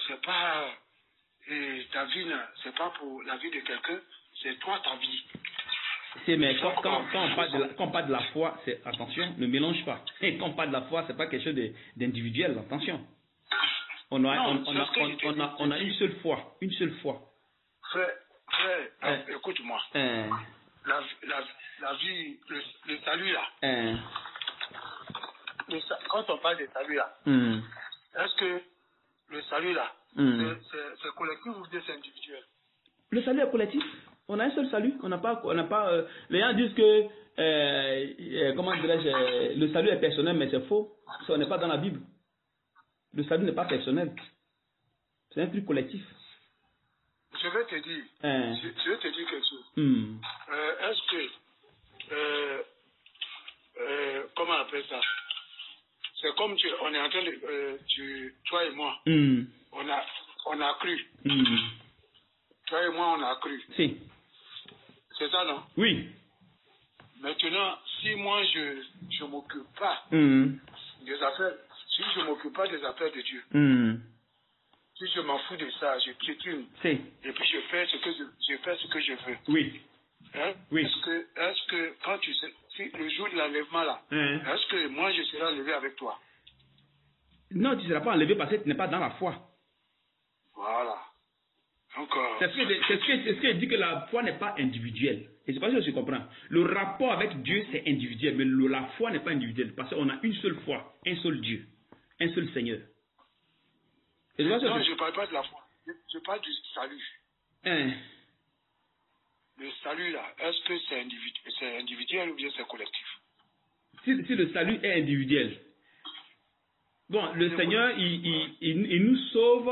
C'est pas... Et ta vie, c'est pas pour la vie de quelqu'un, c'est toi ta vie. Mais quand on parle de la foi, attention, ne mélange pas. Et quand on parle de la foi, c'est pas quelque chose d'individuel, attention. On a une seule foi, une seule foi. Frère, écoute-moi. La vie, le salut là. Quand on parle de salut là, est-ce que le salut là, c'est collectif ou c'est individuel? Le salut est collectif. On a un seul salut. On n'a pas. Les gens disent que comment dirais-je, le salut est personnel, mais c'est faux. Ça n'est pas dans la Bible. Le salut n'est pas personnel. C'est un truc collectif. Je vais te dire. Je vais te dire quelque chose. Est-ce que comment on appelle ça? C'est comme on est en train de toi et moi. On a cru. Toi et moi, on a cru. Si. C'est ça, non? Oui. Maintenant, si moi, je ne m'occupe pas des affaires, si je ne m'occupe pas des affaires de Dieu, si je m'en fous de ça, je piétine, et puis je fais ce que je veux. Oui. Hein? Oui. Est-ce que quand si le jour de l'enlèvement là, est-ce que moi je serai enlevé avec toi? Non, tu ne seras pas enlevé parce que tu n'es pas dans la foi. Voilà. Donc, c'est ce que dit que la foi n'est pas individuelle. Et c'est pas ça que je comprends. Le rapport avec Dieu, c'est individuel, mais la foi n'est pas individuelle. Parce qu'on a une seule foi, un seul Dieu, un seul Seigneur. Non, je ne parle pas de la foi. Je parle du salut. Le salut, là, est-ce que c'est individuel ou bien c'est collectif? Si le salut est individuel, bon, le Seigneur, il nous sauve.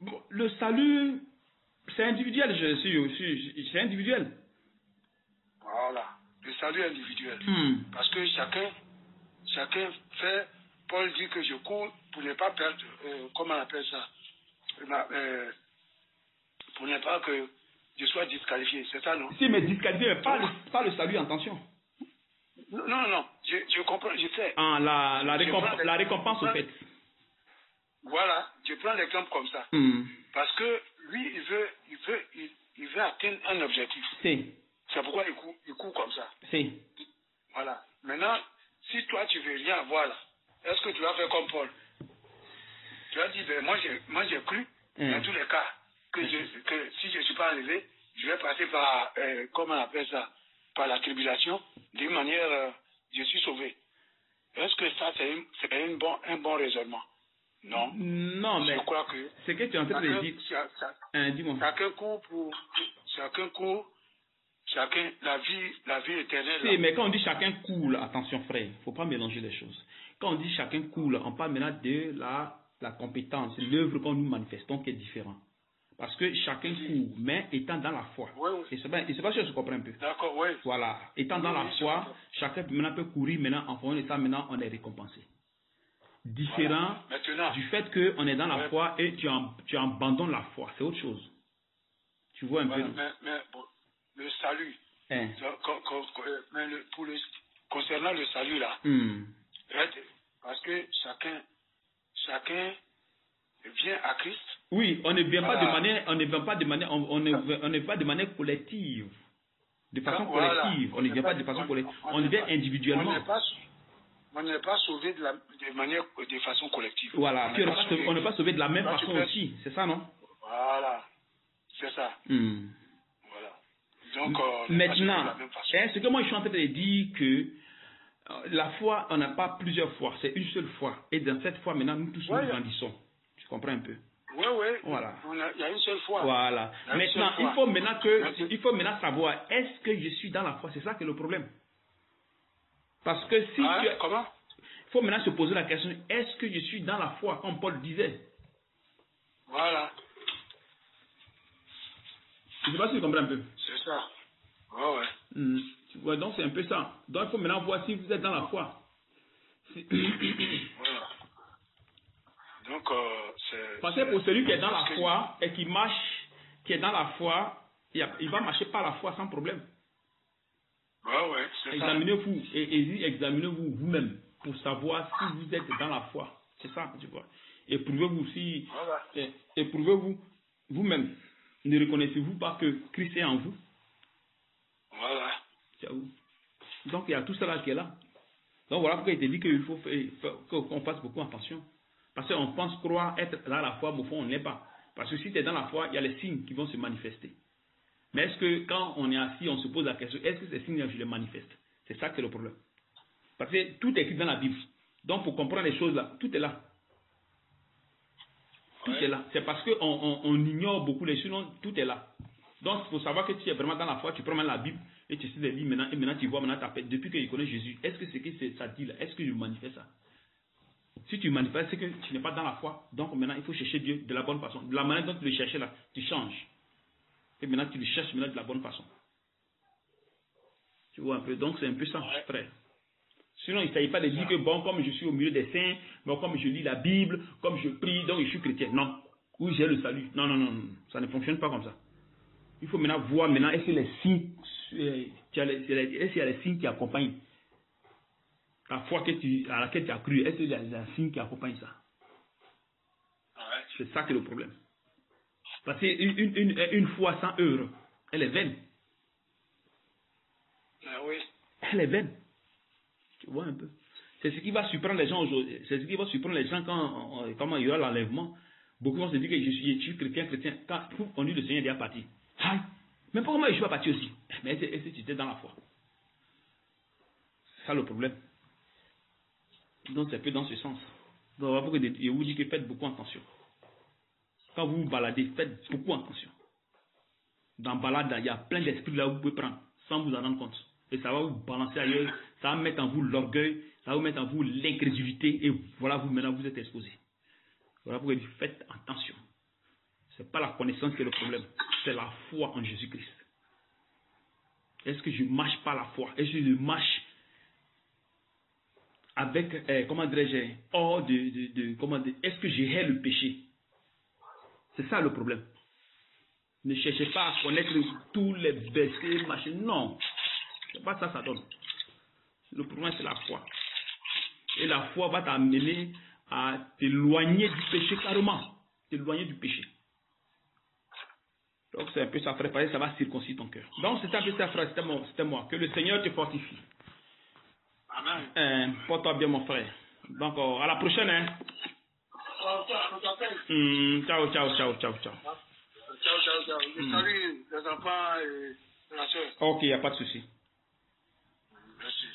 Bon, le salut, c'est individuel, c'est individuel. Voilà, le salut est individuel. Parce que chacun fait, Paul dit que je cours pour ne pas perdre, comment on appelle ça, pour ne pas que je sois disqualifié, c'est ça, non? Si, mais disqualifié, pas le salut, attention. Non, je comprends, je sais. La récompense, au fait. Voilà, je prends l'exemple comme ça. Parce que lui, il veut atteindre un objectif. C'est pourquoi il court comme ça. Voilà. Maintenant, si toi, tu veux rien avoir là, est-ce que tu vas faire comme Paul? Tu vas dire, moi j'ai cru, dans tous les cas, que si je ne suis pas enlevé, je vais passer par, comment on appelle ça, par la tribulation. D'une manière, je suis sauvé. Est-ce que ça, c'est un bon raisonnement? Non. Non, mais je crois que c'est que tu es en train de dire. Dis-moi. Chacun la vie éternelle. Si, mais quand on dit chacun coule, attention frère, il ne faut pas mélanger les choses. Quand on dit chacun coule, on parle maintenant de la compétence, l'œuvre qu'on nous manifestons qui est différent. Parce que chacun court, mais étant dans la foi. Oui. Et c'est pas sûr que je comprends un peu. D'accord, oui. Voilà. Étant dans la foi, chacun maintenant peut courir, maintenant, en fonction de ça, maintenant, on est récompensé. Différent du fait qu'on est dans la foi et tu abandonnes la foi. C'est autre chose. Tu vois un peu. Mais bon, le salut, concernant le salut là, parce que chacun vient à Christ. Oui, on ne vient pas de manière collective. De façon collective. On ne vient pas de façon collective. On vient individuellement. On n'est pas sauvé de façon collective. Voilà. On n'est pas sauvé de la même façon aussi. C'est ça, non? Voilà. C'est ça. Voilà. Donc, maintenant, ce que moi je suis en train de dire que la foi, on n'a pas plusieurs fois. C'est une seule fois. Et dans cette foi, maintenant, nous tous nous grandissons. Tu comprends un peu? Oui. Voilà. Il y a une seule foi. Voilà. Maintenant, il faut maintenant savoir, est-ce que je suis dans la foi? C'est ça qui est le problème. Parce que si comment? Il faut maintenant se poser la question, est-ce que je suis dans la foi, comme Paul disait? Voilà. Je ne sais pas si tu comprends un peu. C'est ça. Ouais, donc c'est un peu ça. Donc il faut maintenant voir si vous êtes dans la foi. Voilà. Parce que pour celui qui est dans la foi et qui marche, qui est dans la foi, il va marcher par la foi sans problème. Ouais, c'est ça. Examinez-vous et examinez-vous vous-même pour savoir si vous êtes dans la foi. C'est ça, tu vois. Éprouvez-vous si, éprouvez-vous vous-même. Ne reconnaissez-vous pas que Christ est en vous? Voilà. Donc il y a tout cela qui est là. Donc voilà pourquoi il te dit qu'il faut qu'on fasse beaucoup attention. Parce qu'on pense croire être dans la foi, mais au fond on n'est pas. Parce que si tu es dans la foi, il y a les signes qui vont se manifester. Mais est-ce que quand on est assis, on se pose la question, est-ce que ces signes je les manifeste? C'est ça qui est le problème. Parce que tout est écrit dans la Bible. Donc pour comprendre les choses là, tout est là. Tout est là. C'est parce qu'on ignore beaucoup les choses, sinon tout est là. Donc pour savoir que tu es vraiment dans la foi, tu prends même la Bible et tu sais les livres maintenant, et maintenant tu vois maintenant depuis que tu connais Jésus, est-ce que c'est que ça dit là, est-ce que je manifeste ça? Si tu manifestes, c'est que tu n'es pas dans la foi. Donc maintenant il faut chercher Dieu de la bonne façon. De la manière dont tu le cherches là, tu changes. Et maintenant tu le cherches maintenant de la bonne façon. Tu vois un peu, donc c'est un peu ça, frère. Sinon, il ne s'agit pas de dire que bon, comme je suis au milieu des saints, bon, comme je lis la Bible, comme je prie, donc je suis chrétien. Non. Ou j'ai le salut. Non, non, non. Ça ne fonctionne pas comme ça. Il faut maintenant voir maintenant, est-ce que les signes, est-ce qu'il y a les signes qui accompagnent la foi à laquelle tu as cru, est-ce qu'il y a des signes qui accompagnent ça? C'est ça qui est le problème. Parce qu'une foi sans œuvre, elle est vaine. Elle est vaine. Tu vois un peu. C'est ce qui va surprendre les gens aujourd'hui. C'est ce qui va surprendre les gens quand il y aura l'enlèvement. Beaucoup vont se dire que je suis chrétien. Quand on dit le Seigneur est déjà parti. Aïe, mais pourquoi je suis pas parti aussi? Mais est-ce que tu étais dans la foi? C'est ça le problème. Donc c'est un peu dans ce sens. Donc je vous dis que faites beaucoup attention. Quand vous vous baladez, faites beaucoup attention. Dans balade, il y a plein d'esprits là où vous pouvez prendre sans vous en rendre compte. Et ça va vous balancer ailleurs, ça va mettre en vous l'orgueil, ça va vous mettre en vous l'incrédulité, et voilà, vous maintenant vous êtes exposé. Voilà pourquoi vous faites attention. Ce n'est pas la connaissance qui est le problème, c'est la foi en Jésus-Christ. Est-ce que je marche par la foi? Est-ce que je marche avec, comment dirais-je, hors est-ce que je hais le péché? C'est ça le problème. Ne cherchez pas à connaître tous les versets, machin, non. C'est pas ça que ça donne. Le problème, c'est la foi. Et la foi va t'amener à t'éloigner du péché carrément. T'éloigner du péché. Donc, c'est un peu ça, frère. Ça va circoncire ton cœur. Donc, c'était un peu ça, frère. C'était moi. Que le Seigneur te fortifie. Amen. Porte-toi bien, mon frère. Donc, à la prochaine. Hein. Ciao. Je salue les enfants et la soeur. Ok, il n'y a pas de souci. Merci.